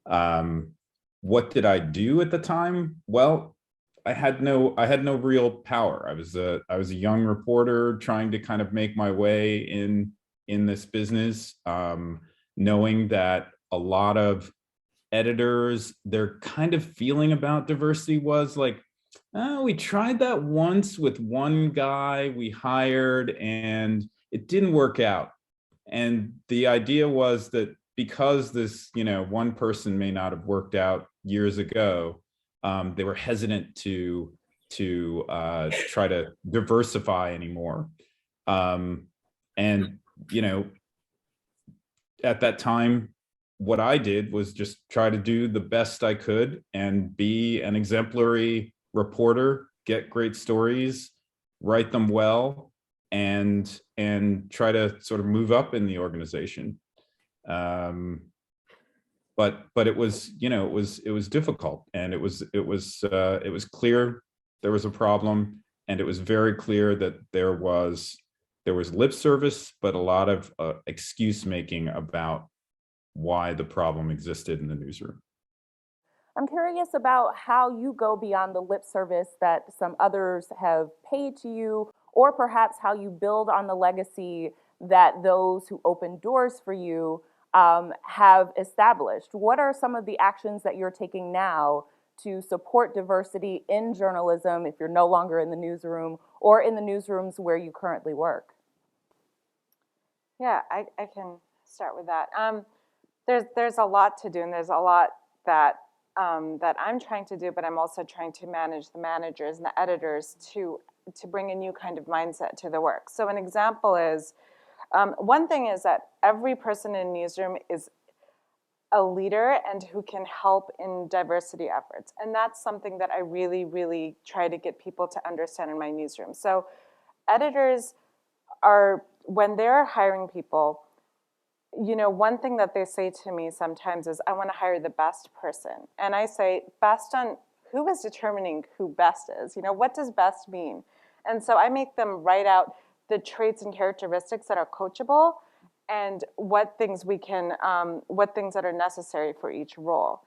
What did I do at the time? Well, I had no real power. I was a young reporter trying to kind of make my way in this business, knowing that a lot of editors, their kind of feeling about diversity was like, oh, we tried that once with one guy we hired and it didn't work out. And the idea was that because this, one person may not have worked out years ago, they were hesitant to try to diversify anymore. And at that time, what I did was just try to do the best I could and be an exemplary reporter, get great stories, write them well, and try to sort of move up in the organization. But it was, it was difficult, and it was clear there was a problem, and it was very clear that there was lip service, but a lot of excuse making about why the problem existed in the newsroom. I'm curious about how you go beyond the lip service that some others have paid to you, or perhaps how you build on the legacy that those who open doors for you have established. What are some of the actions that you're taking now to support diversity in journalism if you're no longer in the newsroom or in the newsrooms where you currently work? Yeah, I can start with that. There's a lot to do, and there's a lot that that I'm trying to do, but I'm also trying to manage the managers and the editors to bring a new kind of mindset to the work. So an example is, one thing is that every person in a newsroom is a leader and who can help in diversity efforts. And that's something that I really, really try to get people to understand in my newsroom. So editors are, when they're hiring people, you know, one thing that they say to me sometimes is, I want to hire the best person. And I say, best on who is determining who best is? You know, what does best mean? And so I make them write out the traits and characteristics that are coachable and what things we can, what things that are necessary for each role.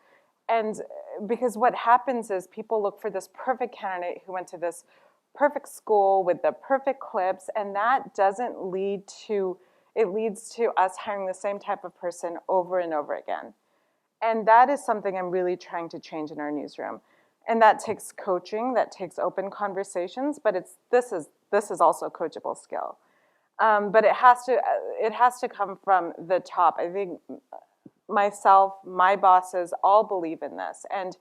And because what happens is people look for this perfect candidate who went to this perfect school with the perfect clips, and that doesn't lead to, it leads to us hiring the same type of person over and over again. And that is something I'm really trying to change in our newsroom. And that takes coaching, that takes open conversations, but this is also a coachable skill. But it has to come from the top. I think myself, my bosses all believe in this, and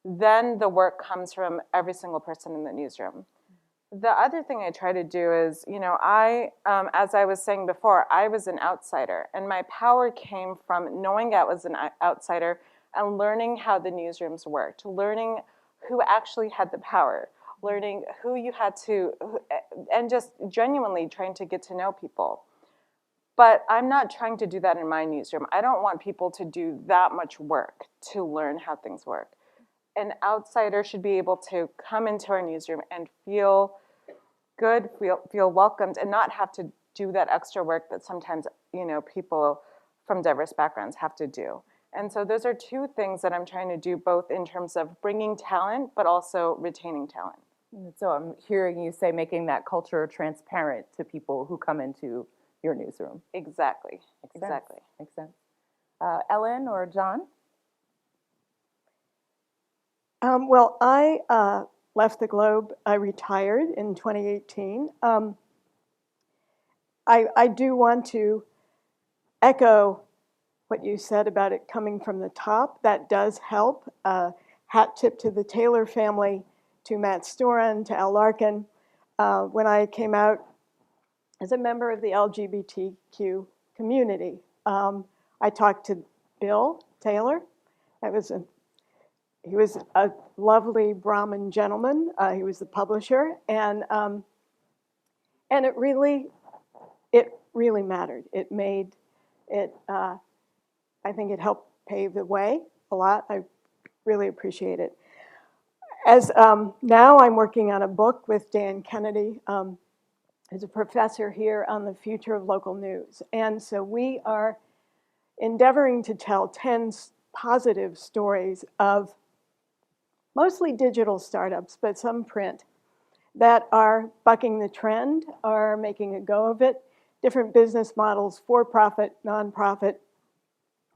then the work comes from every single person in the newsroom. The other thing I try to do is, you know, as I was saying before, I was an outsider, and my power came from knowing I was an outsider and learning how the newsrooms worked, learning who actually had the power, learning who you had to, and just genuinely trying to get to know people. But I'm not trying to do that in my newsroom. I don't want people to do that much work to learn how things work. An outsider should be able to come into our newsroom and feel good, feel welcomed, and not have to do that extra work that sometimes, you know, people from diverse backgrounds have to do. And so those are two things that I'm trying to do, both in terms of bringing talent, but also retaining talent. So I'm hearing you say making that culture transparent to people who come into your newsroom. Exactly. Makes Exactly. sense. Makes sense. Ellen or John? Well, I left the Globe. I retired in 2018. I do want to echo what you said about it coming from the top. That does help. Hat tip to the Taylor family, to Matt Storan, to Al Larkin. When I came out as a member of the LGBTQ community, I talked to Bill Taylor. He was a lovely Brahmin gentleman. He was the publisher, and it really mattered. It made it. I think it helped pave the way a lot. I really appreciate it. As now I'm working on a book with Dan Kennedy, who's a professor here, on the future of local news, and so we are endeavoring to tell 10 positive stories of mostly digital startups, but some print, that are bucking the trend, are making a go of it, different business models, for-profit, nonprofit,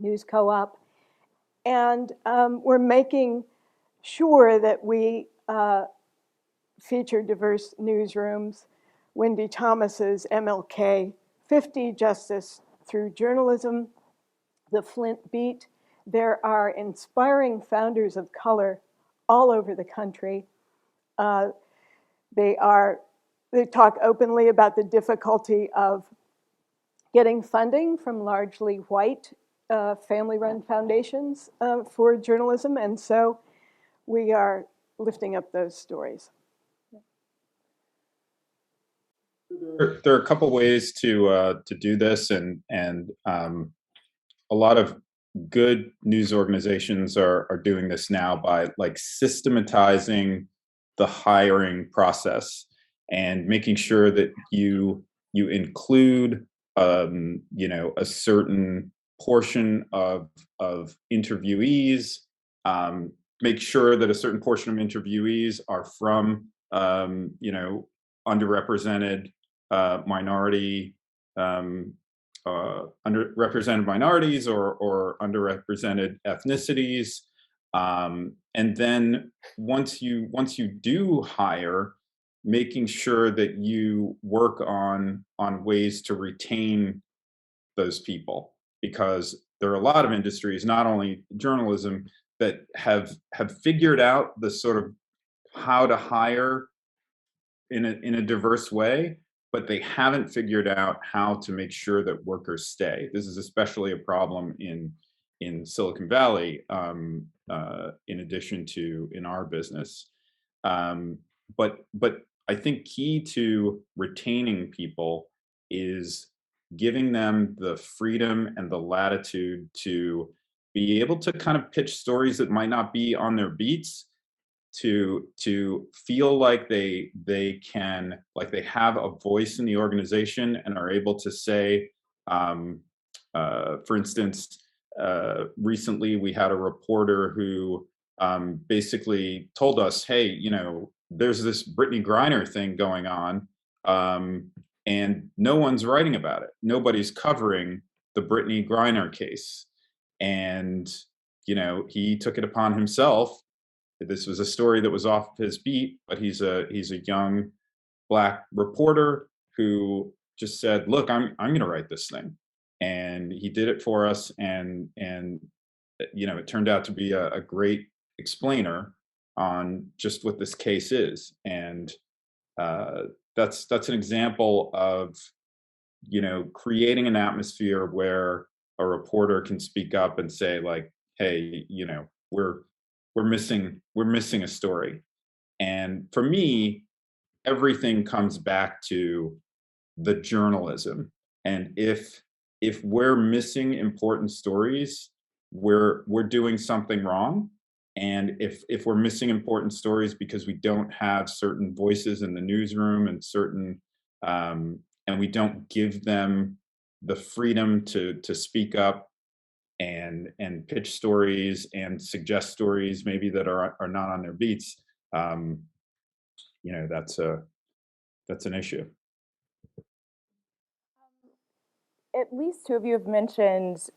news co-op, and we're making sure that we feature diverse newsrooms. Wendy Thomas's MLK 50, Justice Through Journalism, the Flint Beat. There are inspiring founders of color all over the country. They talk openly about the difficulty of getting funding from largely white family-run foundations for journalism, and so we are lifting up those stories. There are a couple ways to do this, and a lot of good news organizations are doing this now by like systematizing the hiring process and making sure that you include you know, a certain portion of interviewees, make sure that a certain portion of interviewees are from you know, underrepresented minority underrepresented minorities or underrepresented ethnicities. And then once you do hire, making sure that you work on ways to retain those people, because there are a lot of industries, not only journalism, that have figured out the sort of how to hire in a diverse way, but they haven't figured out how to make sure that workers stay. This is especially a problem in Silicon Valley, in addition to in our business. But I think key to retaining people is giving them the freedom and the latitude to be able to kind of pitch stories that might not be on their beats, to feel like they can, like they have a voice in the organization and are able to say, for instance, recently we had a reporter who basically told us, hey, you know, there's this Brittany Griner thing going on, and no one's writing about it. Nobody's covering the Brittany Griner case. And, you know, he took it upon himself. This was a story that was off his beat, but he's a young Black reporter who just said, look, I'm going to write this thing. And he did it for us. And you know, it turned out to be a great explainer on just what this case is. And that's an example of, you know, creating an atmosphere where a reporter can speak up and say, like, hey, you know, we're missing a story. And for me, everything comes back to the journalism. And if we're missing important stories, we're doing something wrong. And if we're missing important stories because we don't have certain voices in the newsroom and certain and we don't give them the freedom to speak up and pitch stories and suggest stories maybe that are not on their beats, you know, that's an issue. At least two of you have mentioned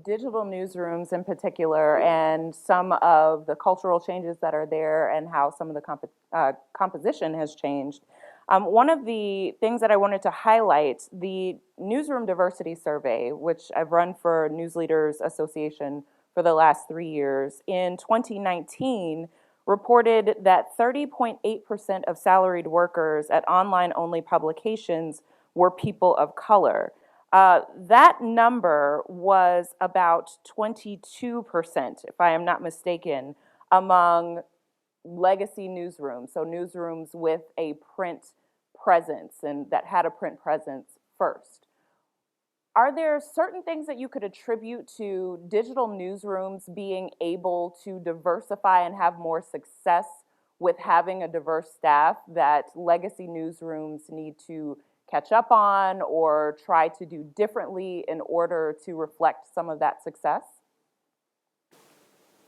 digital newsrooms in particular and some of the cultural changes that are there and how some of the composition has changed. One of the things that I wanted to highlight, the Newsroom Diversity Survey, which I've run for News Leaders Association for the last 3 years, in 2019 reported that 30.8% of salaried workers at online-only publications were people of color. That number was about 22%, if I am not mistaken, among legacy newsrooms, so newsrooms with a print presence and that had a print presence first. Are there certain things that you could attribute to digital newsrooms being able to diversify and have more success with having a diverse staff that legacy newsrooms need to catch up on or try to do differently in order to reflect some of that success?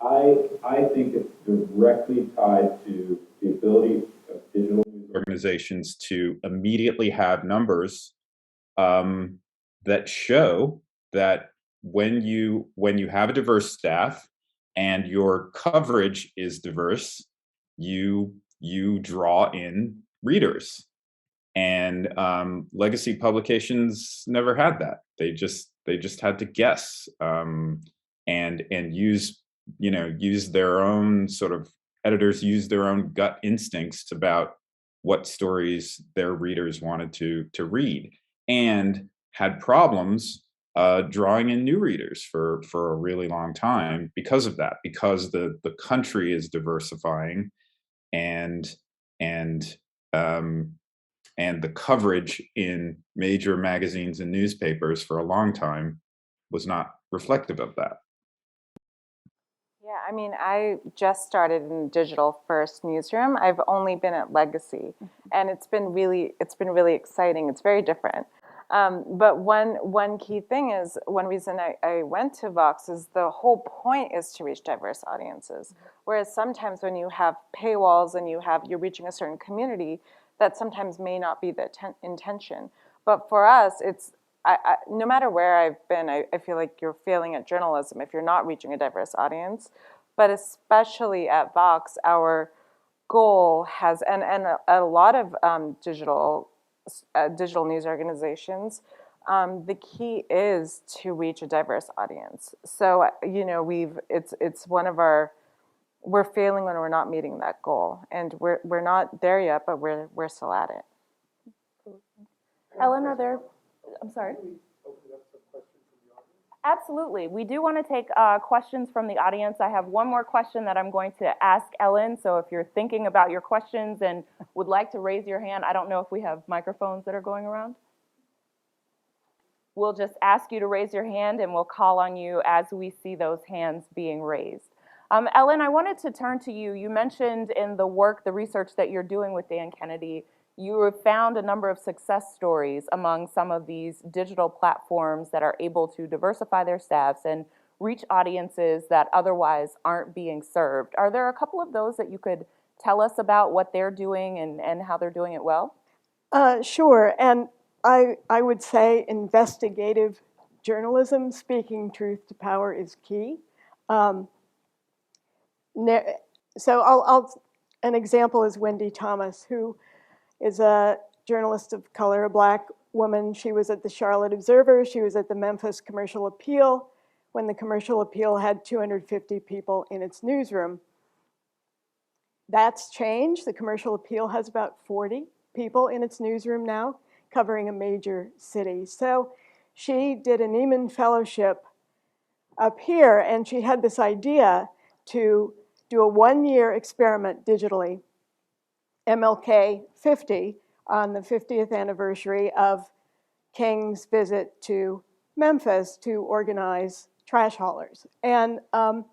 I think it's directly tied to the ability of digital news organizations to immediately have numbers that show that when you have a diverse staff and your coverage is diverse, you draw in readers. And legacy publications never had that. They just had to guess and use their own sort of editors use their own gut instincts about what stories their readers wanted to read, and had problems drawing in new readers for a really long time because of that, because the country is diversifying and the coverage in major magazines and newspapers for a long time was not reflective of that. Yeah, I mean, I just started in digital first newsroom. I've only been at Legacy, and it's been really exciting. It's very different. But one key thing is, one reason I went to Vox is the whole point is to reach diverse audiences. Whereas sometimes when you have paywalls and you're reaching a certain community, that sometimes may not be the intention. But for us, no matter where I've been, I feel like you're failing at journalism if you're not reaching a diverse audience. But especially at Vox, our goal has, and a lot of digital news organizations, the key is to reach a diverse audience. So, you know, it's one of our, we're failing when we're not meeting that goal, and we're not there yet, but we're still at it. Ellen, are there, I'm sorry. Absolutely. We do want to take questions from the audience. I have one more question that I'm going to ask Ellen. So if you're thinking about your questions and would like to raise your hand, I don't know if we have microphones that are going around. We'll just ask you to raise your hand and we'll call on you as we see those hands being raised. Ellen, I wanted to turn to you. You mentioned in the work, the research that you're doing with Dan Kennedy, you have found a number of success stories among some of these digital platforms that are able to diversify their staffs and reach audiences that otherwise aren't being served. Are there a couple of those that you could tell us about what they're doing and how they're doing it well? Sure, and I would say investigative journalism, speaking truth to power, is key. So an example is Wendy Thomas, who is a journalist of color, a Black woman. She was at the Charlotte Observer. She was at the Memphis Commercial Appeal when the Commercial Appeal had 250 people in its newsroom. That's changed. The Commercial Appeal has about 40 people in its newsroom now, covering a major city. So she did a Neiman Fellowship up here, and she had this idea to do a one-year experiment digitally, MLK 50, on the 50th anniversary of King's visit to Memphis to organize trash haulers. And it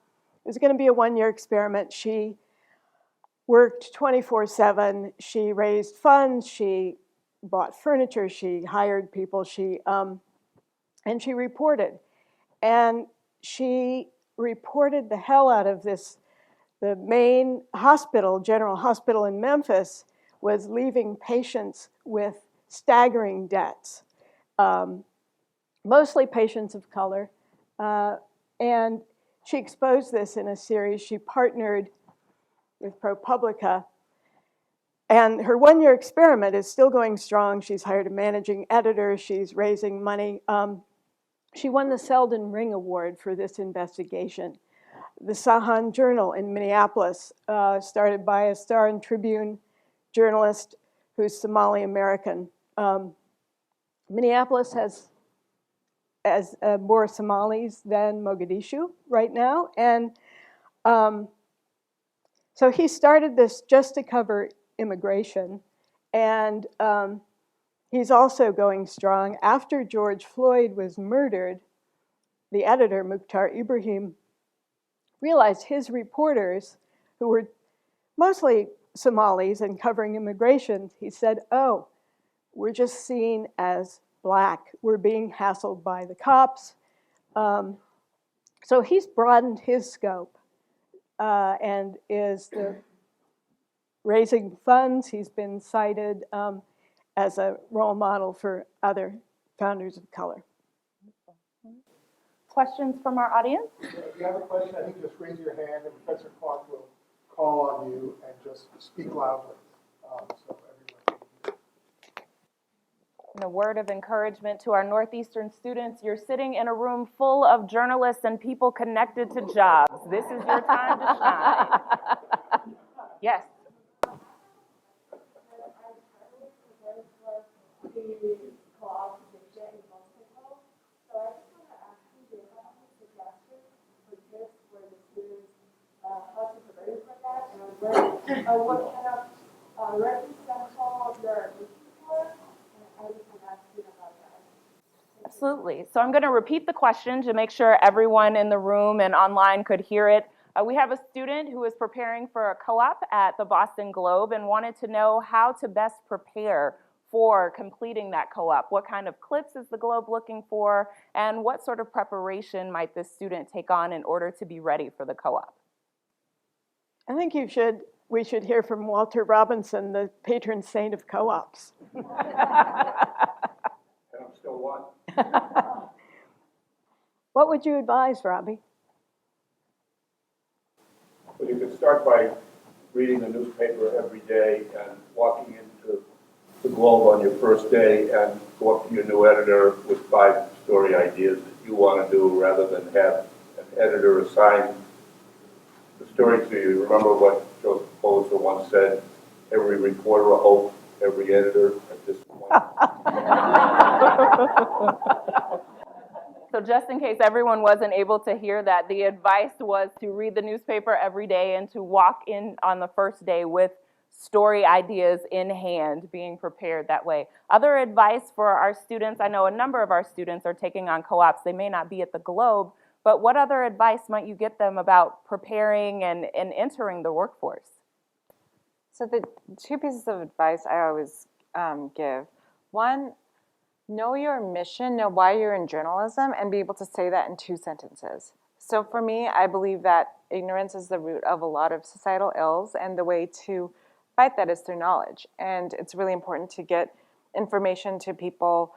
was going to be a one-year experiment. She worked 24/7. She raised funds. She bought furniture. She hired people. And she reported. And she reported the hell out of this. The main hospital, General Hospital in Memphis, was leaving patients with staggering debts, mostly patients of color. And she exposed this in a series. She partnered with ProPublica. And her one-year experiment is still going strong. She's hired a managing editor. She's raising money. She won the Selden Ring Award for this investigation. The Sahan Journal in Minneapolis, started by a Star and Tribune journalist who's Somali American. Minneapolis has more Somalis than Mogadishu right now. And so he started this just to cover immigration. And he's also going strong. After George Floyd was murdered, the editor, Mukhtar Ibrahim, realized his reporters, who were mostly Somalis and covering immigration, he said, oh, we're just seen as Black. We're being hassled by the cops. So he's broadened his scope and is raising funds. He's been cited as a role model for other founders of color. Questions from our audience? If you have a question, I think just raise your hand and Professor Clark will call on you and just speak loudly so everyone can hear. And a word of encouragement to our Northeastern students. You're sitting in a room full of journalists and people connected to jobs. This is your time to shine. Yes. What kind of reference sample you're looking for, and I can ask you about that. Absolutely. So I'm going to repeat the question to make sure everyone in the room and online could hear it. We have a student who is preparing for a co-op at the Boston Globe and wanted to know how to best prepare for completing that co-op. What kind of clips is the Globe looking for, and what sort of preparation might this student take on in order to be ready for the co-op? I think we should hear from Walter Robinson, the patron saint of co-ops. And I'm still one. What would you advise, Robbie? Well, you could start by reading the newspaper every day and walking into the Globe on your first day and go up to your new editor with 5 story ideas that you want to do rather than have an editor assign the story to you. Remember what Joseph Pulitzer once said, every reporter a hope, every editor a disappointment. So just in case everyone wasn't able to hear that, the advice was to read the newspaper every day and to walk in on the first day with story ideas in hand, being prepared that way. Other advice for our students, I know a number of our students are taking on co-ops. They may not be at the Globe, but what other advice might you get them about preparing and entering the workforce? So the 2 pieces of advice I always give. One, know your mission, know why you're in journalism, and be able to say that in 2 sentences. So for me, I believe that ignorance is the root of a lot of societal ills, and the way to fight that is through knowledge. And it's really important to get information to people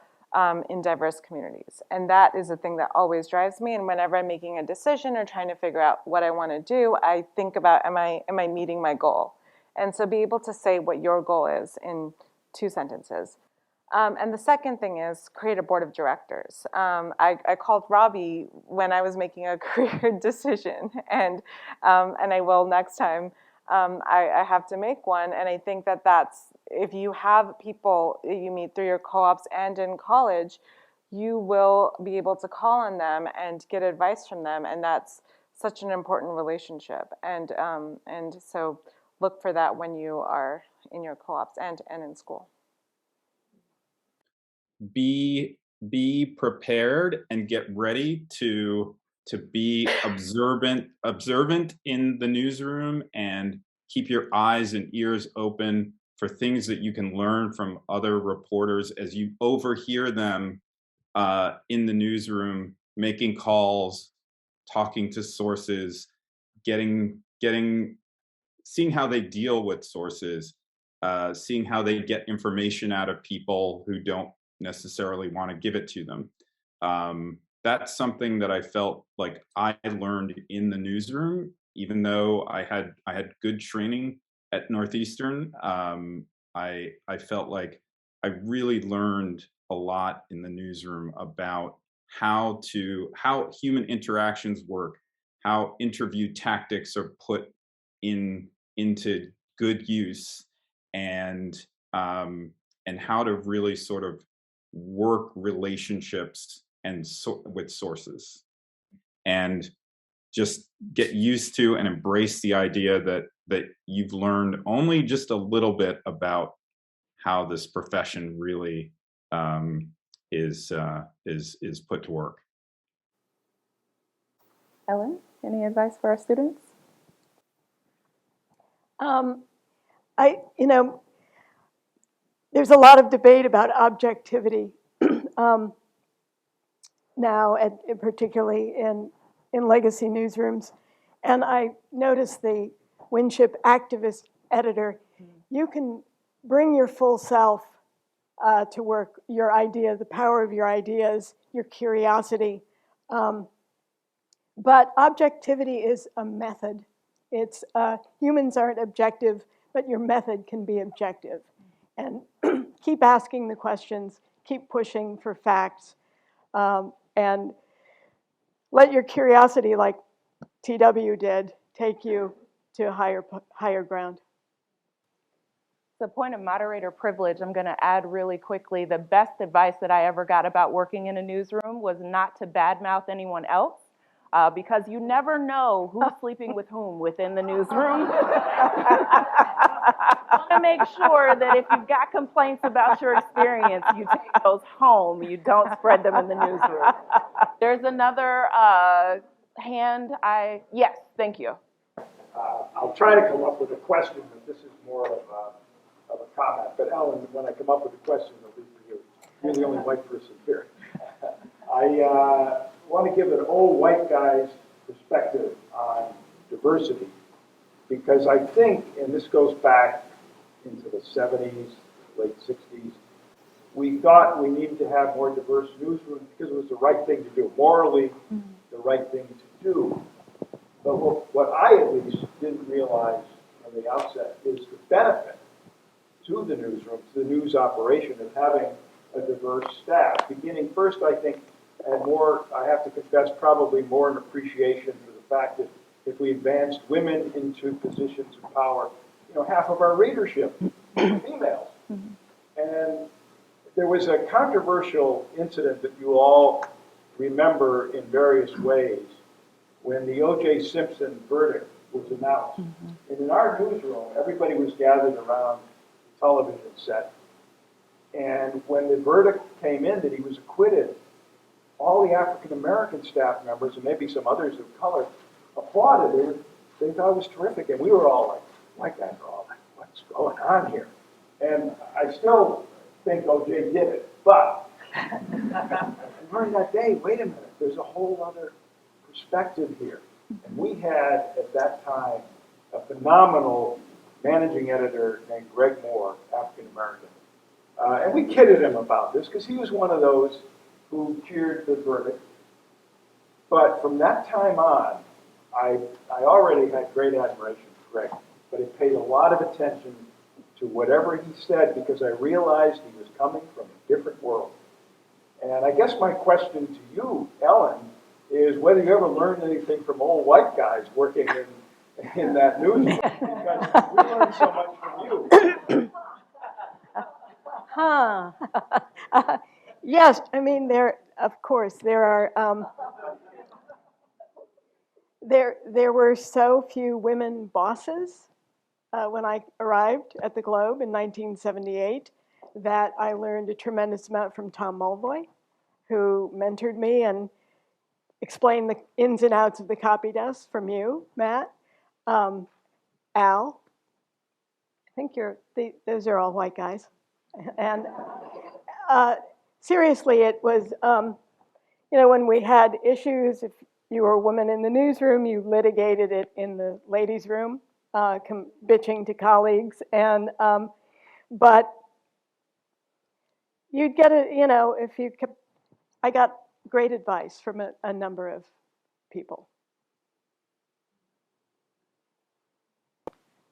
in diverse communities. And that is the thing that always drives me. And whenever I'm making a decision or trying to figure out what I want to do, I think about, am I meeting my goal? And so be able to say what your goal is in 2 sentences. And the second thing is create a board of directors. I called Robbie when I was making a career decision, and I will next time. I have to make one, and I think that that's, if you have people you meet through your co-ops and in college, you will be able to call on them and get advice from them, and that's such an important relationship. And so look for that when you are in your co-ops and in school. Be prepared and get ready to be observant in the newsroom, and keep your eyes and ears open for things that you can learn from other reporters as you overhear them in the newsroom, making calls, talking to sources, seeing how they deal with sources, seeing how they get information out of people who don't necessarily want to give it to them. That's something that I felt like I learned in the newsroom, even though I had good training at Northeastern. I felt like I really learned a lot in the newsroom about how human interactions work, how interview tactics are put into good use, and how to really sort of work relationships and with sources, and just get used to and embrace the idea that you've learned only just a little bit about how this profession really is put to work. Ellen, any advice for our students? There's a lot of debate about objectivity now, particularly in legacy newsrooms. And I noticed the Winship activist editor, you can bring your full self to work, your idea, the power of your ideas, your curiosity. But objectivity is a method. It's humans aren't objective, but your method can be objective. And keep asking the questions, keep pushing for facts, and let your curiosity, like TW did, take you to higher ground. The point of moderator privilege, I'm going to add really quickly, the best advice that I ever got about working in a newsroom was not to badmouth anyone else, because you never know who's sleeping with whom within the newsroom. You want to make sure that if you've got complaints about your experience, you take those home. You don't spread them in the newsroom. There's another hand. Yes, thank you. I'll try to come up with a question, but this is more of a comment. But Ellen, when I come up with a question, at least for you, you're the only white person here. I want to give an old white guy's perspective on diversity, because I think, and this goes back into the 70s, late 60s, we thought we needed to have more diverse newsrooms because it was the right thing to do, morally the right thing to do. But what I at least didn't realize from the outset is the benefit to the newsroom, to the news operation of having a diverse staff. Beginning first, I think, and more, I have to confess, probably more an appreciation for the fact that if we advanced women into positions of power, you know, half of our readership were females. And there was a controversial incident that you all remember in various ways when the O.J. Simpson verdict was announced. And in our newsroom, everybody was gathered around the television set. And when the verdict came in that he was acquitted, all the African-American staff members, and maybe some others of color, applauded. They thought it was terrific. And we were all like, white guys were all like, what's going on here? And I still think O.J. did it. But I learned that day, wait a minute, there's a whole other perspective here. And we had, at that time, a phenomenal managing editor named Greg Moore, African-American. And we kidded him about this because he was one of those who cheered the verdict. But from that time on, I already had great admiration for Greg, but I paid a lot of attention to whatever he said because I realized he was coming from a different world. And I guess my question to you, Ellen, is whether you ever learned anything from old white guys working in that newsroom, because we learned so much from you. Huh. Yes, I mean, of course, there are, there were so few women bosses when I arrived at the Globe in 1978 that I learned a tremendous amount from Tom Mulvoy, who mentored me and explained the ins and outs of the copy desk from you, Matt. Al, I think those are all white guys. And seriously, it was, you know, when we had issues, if you were a woman in the newsroom, you litigated it in the ladies' room, bitching to colleagues. And, but you'd get a, you know, if you kept, I got great advice from a number of people.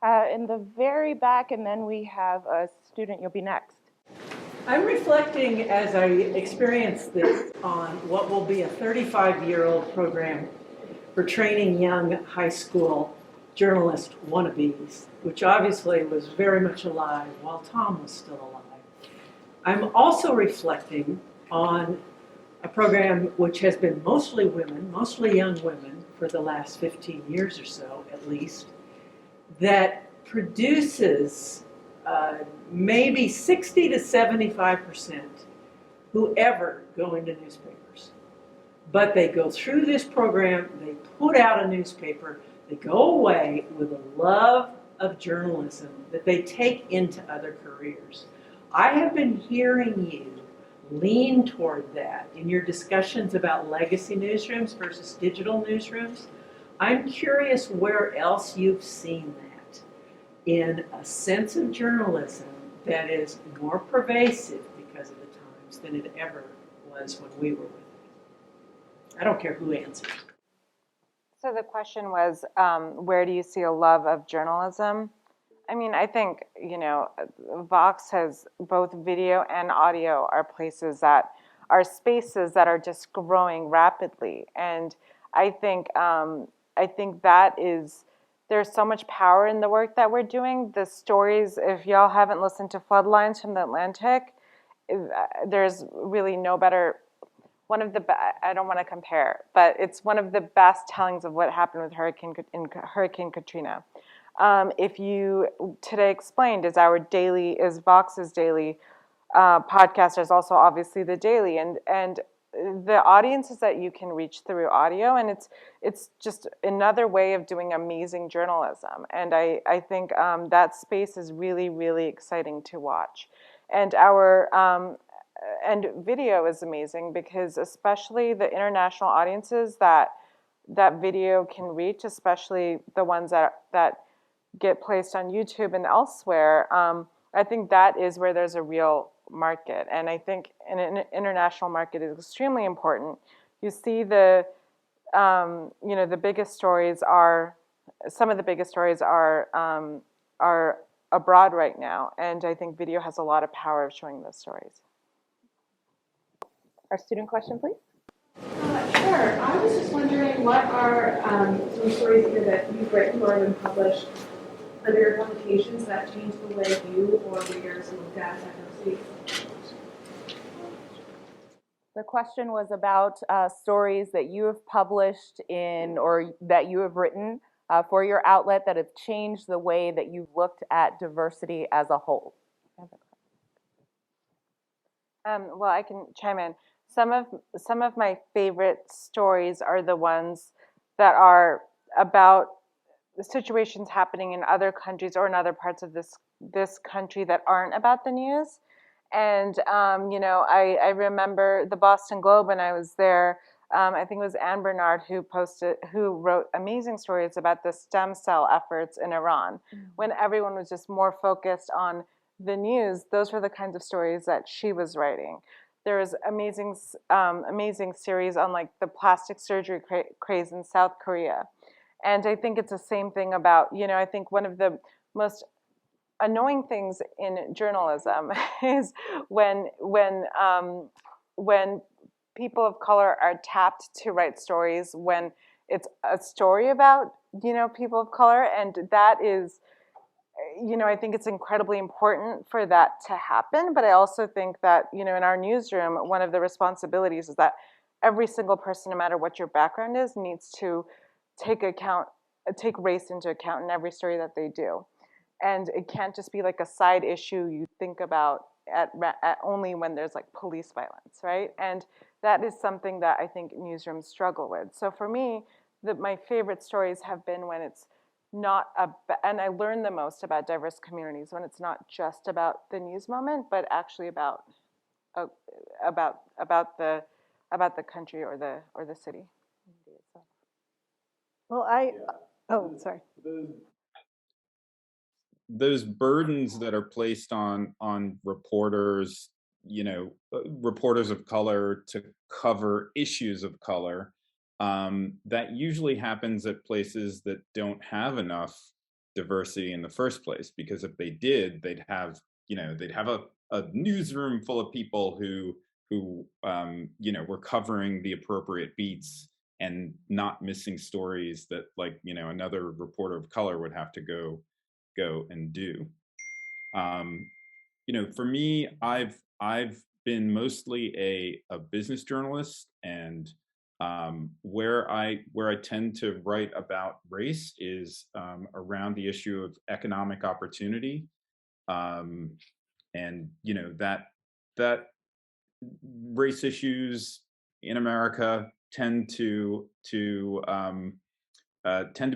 In the very back, and then we have a student. You'll be next. I'm reflecting as I experience this on what will be a 35-year-old program for training young high school journalist wannabes, which obviously was very much alive while Tom was still alive. I'm also reflecting on a program which has been mostly women, mostly young women for the last 15 years or so at least, that produces maybe 60 to 75% who ever go into newspapers. But they go through this program, they put out a newspaper, they go away with a love of journalism that they take into other careers. I have been hearing you lean toward that in your discussions about legacy newsrooms versus digital newsrooms. I'm curious where else you've seen that in a sense of journalism that is more pervasive because of the times than it ever was when we were with it. I don't care who answers. So the question was, where do you see a love of journalism? I mean, I think, you know, Vox has both video and audio are places that are spaces that are just growing rapidly. And I think that is, there's so much power in the work that we're doing. The stories, if y'all haven't listened to Floodlines from the Atlantic, there's really no better, I don't want to compare, but it's one of the best tellings of what happened with Hurricane Katrina. If you today explained is Vox's daily podcast. There's also obviously the daily, and the audiences that you can reach through audio, and it's just another way of doing amazing journalism. And I think that space is really, really exciting to watch. And and video is amazing because especially the international audiences that video can reach, especially the ones that get placed on YouTube and elsewhere, I think that is where there's a real market. And I think in an international market is extremely important. You see the, the biggest stories are, some of the biggest stories are abroad right now. And I think video has a lot of power of showing those stories. Our student question, please. Sure. I was just wondering, what are some stories either that you've written or been published under your publications that changed the way you or readers looked at diversity? The question was about stories that you have published in or that you have written for your outlet that have changed the way that you've looked at diversity as a whole. Well, I can chime in. Some of my favorite stories are the ones that are about the situations happening in other countries or in other parts of this country that aren't about the news. And I remember the Boston Globe when I was there. I think it was Anne Bernard who wrote amazing stories about the stem cell efforts in Iran. When everyone was just more focused on the news, those were the kinds of stories that she was writing. There was amazing series on like the plastic surgery craze in South Korea. And I think it's the same thing about, I think one of the most annoying things in journalism is when people of color are tapped to write stories when it's a story about, people of color. And that is, I think it's incredibly important for that to happen. But I also think that, in our newsroom, one of the responsibilities is that every single person, no matter what your background is, needs to take race into account in every story that they do. And it can't just be like a side issue you think about at only when there's like police violence, right? And that is something that I think newsrooms struggle with. So for me, my favorite stories have been when it's not and I learn the most about diverse communities when it's not just about the news moment, but actually about the country or the city. Well, sorry. Those burdens that are placed on reporters, reporters of color to cover issues of color, that usually happens at places that don't have enough diversity in the first place. Because if they did, they'd have a newsroom full of people who were covering the appropriate beats and not missing stories that another reporter of color would have to go and do. For me, I've been mostly a business journalist, and where I tend to write about race is around the issue of economic opportunity, and that race issues in America tend to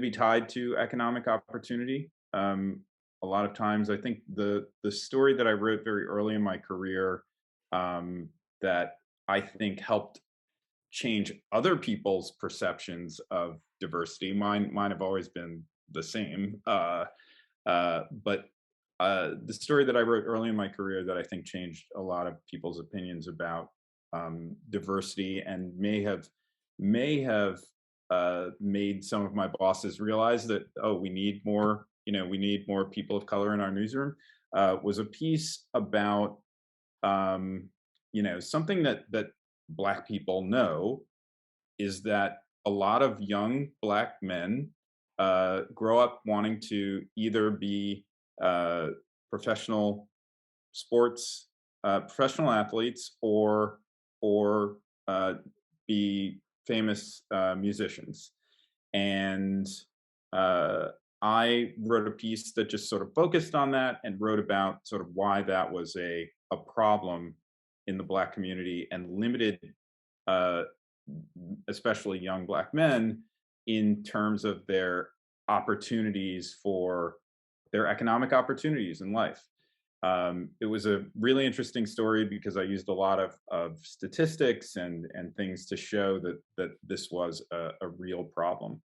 be tied to economic opportunity. A lot of times, I think the story that I wrote very early in my career that I think helped change other people's perceptions of diversity. Mine have always been the same, but the story that I wrote early in my career that I think changed a lot of people's opinions about diversity and may have made some of my bosses realize that, we need more people of color in our newsroom, was a piece about something that Black people know, is that a lot of young Black men grow up wanting to either be professional athletes or be famous musicians. And I wrote a piece that just sort of focused on that and wrote about sort of why that was a problem in the Black community and limited especially young Black men in terms of their opportunities for their economic opportunities in life. It was a really interesting story because I used a lot of statistics and things to show that this was a real problem.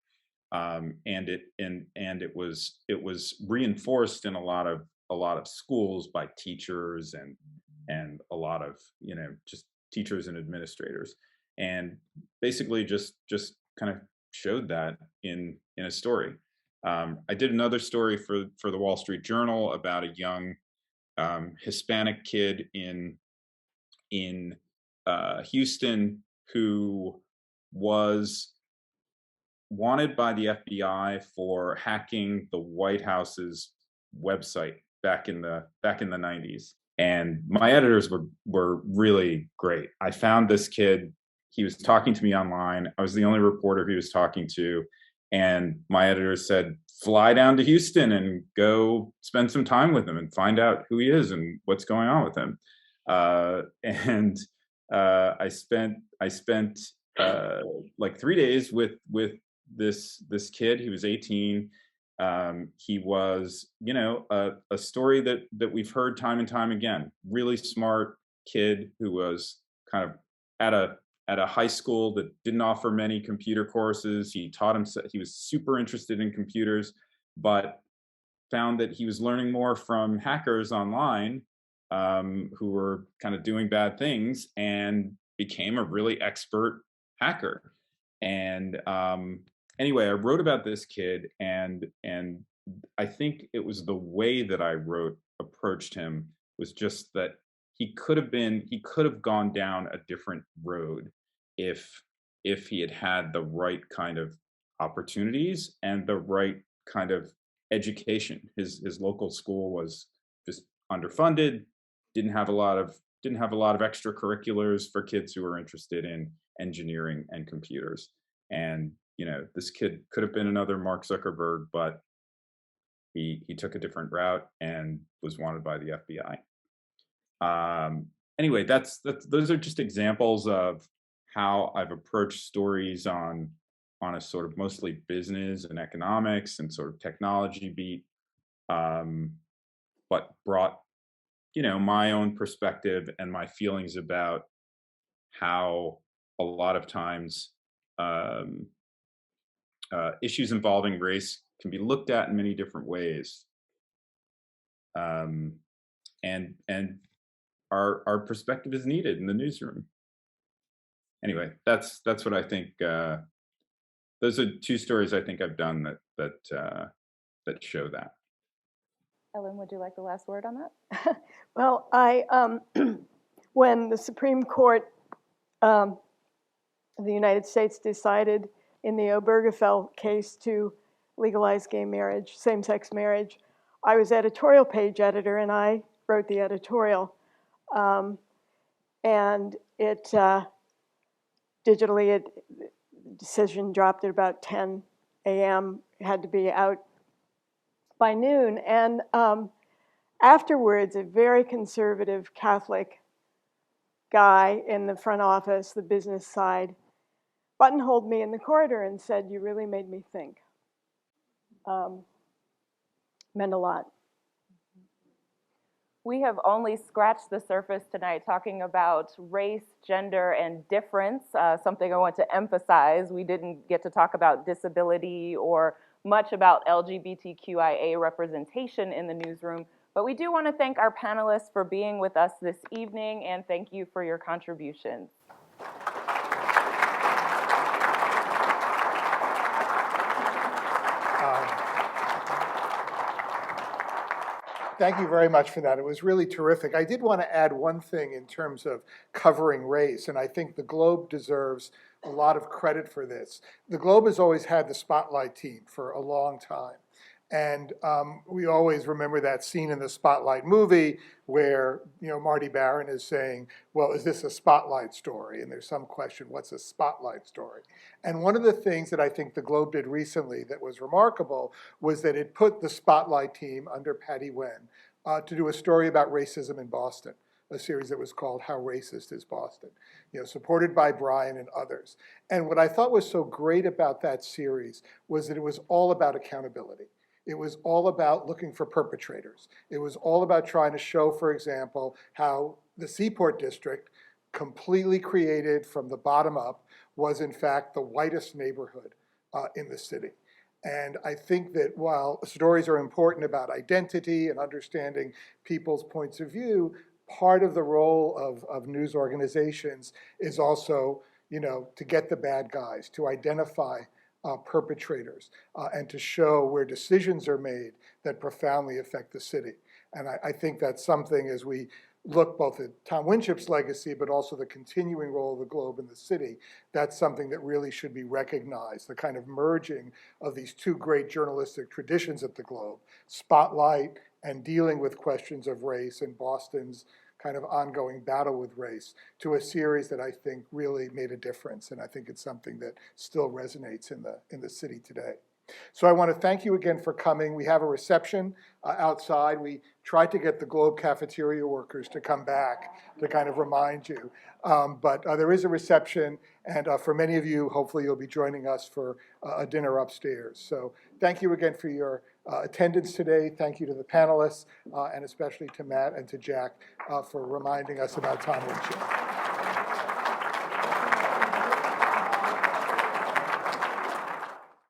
And it was reinforced in a lot of schools by teachers and a lot of, just teachers and administrators, and basically just kind of showed that in a story. I did another story for the Wall Street Journal about a young Hispanic kid in Houston who was wanted by the FBI for hacking the White House's website back in the 90s. And my editors were really great. I found this kid. He was talking to me online. I was the only reporter he was talking to. And my editors said, fly down to Houston and go spend some time with him and find out who he is and what's going on with him. I spent like 3 days with this kid. He was 18. He was, a story that we've heard time and time again. Really smart kid who was kind of at a high school that didn't offer many computer courses. He taught himself. He was super interested in computers, but found that he was learning more from hackers online who were kind of doing bad things, and became a really expert hacker. And anyway, I wrote about this kid, and I think it was the way that I approached him was just that he could have gone down a different road if he had had the right kind of opportunities and the right kind of education. His local school was just underfunded, didn't have a lot of extracurriculars for kids who were interested in engineering and computers. And this kid could have been another Mark Zuckerberg, but he took a different route and was wanted by the FBI. Anyway, those are just examples of how I've approached stories on a sort of mostly business and economics and sort of technology beat, but brought my own perspective and my feelings about how a lot of times issues involving race can be looked at in many different ways, and our perspective is needed in the newsroom. Anyway, that's what I think. Those are two stories I think I've done that show that. Ellen, would you like the last word on that? Well, when the Supreme Court of the United States decided in the Obergefell case to legalize gay marriage, same-sex marriage, I was editorial page editor, and I wrote the editorial. And it digitally, the decision dropped at about 10 a.m. It had to be out by noon. And afterwards, a very conservative Catholic guy in the front office, the business side, buttonholed me in the corridor and said, "You really made me think." Meant a lot. We have only scratched the surface tonight talking about race, gender, and difference, something I want to emphasize. We didn't get to talk about disability or much about LGBTQIA representation in the newsroom, but we do want to thank our panelists for being with us this evening, and thank you for your contributions. Thank you very much for that. It was really terrific. I did want to add one thing in terms of covering race, and I think the Globe deserves a lot of credit for this. The Globe has always had the Spotlight team for a long time. And we always remember that scene in the Spotlight movie where, Marty Baron is saying, well, is this a Spotlight story? And there's some question, what's a Spotlight story? And one of the things that I think the Globe did recently that was remarkable was that it put the Spotlight team under Patty Wen to do a story about racism in Boston, a series that was called How Racist is Boston, supported by Brian and others. And what I thought was so great about that series was that it was all about accountability. It was all about looking for perpetrators. It was all about trying to show, for example, how the Seaport District, completely created from the bottom up, was in fact the whitest neighborhood in the city. And I think that while stories are important about identity and understanding people's points of view, part of the role of news organizations is also, to get the bad guys, to identify perpetrators, and to show where decisions are made that profoundly affect the city. And I think that's something, as we look both at Tom Winship's legacy, but also the continuing role of the Globe in the city, that's something that really should be recognized, the kind of merging of these two great journalistic traditions at the Globe, spotlight and dealing with questions of race and Boston's kind of ongoing battle with race, to a series that I think really made a difference. And I think it's something that still resonates in the city today. So I want to thank you again for coming. We have a reception outside. We tried to get the Globe cafeteria workers to come back to kind of remind you. But there is a reception, and for many of you, hopefully you'll be joining us for a dinner upstairs. So thank you again for your attendance today. Thank you to the panelists, and especially to Matt and to Jack for reminding us about Tom Winship.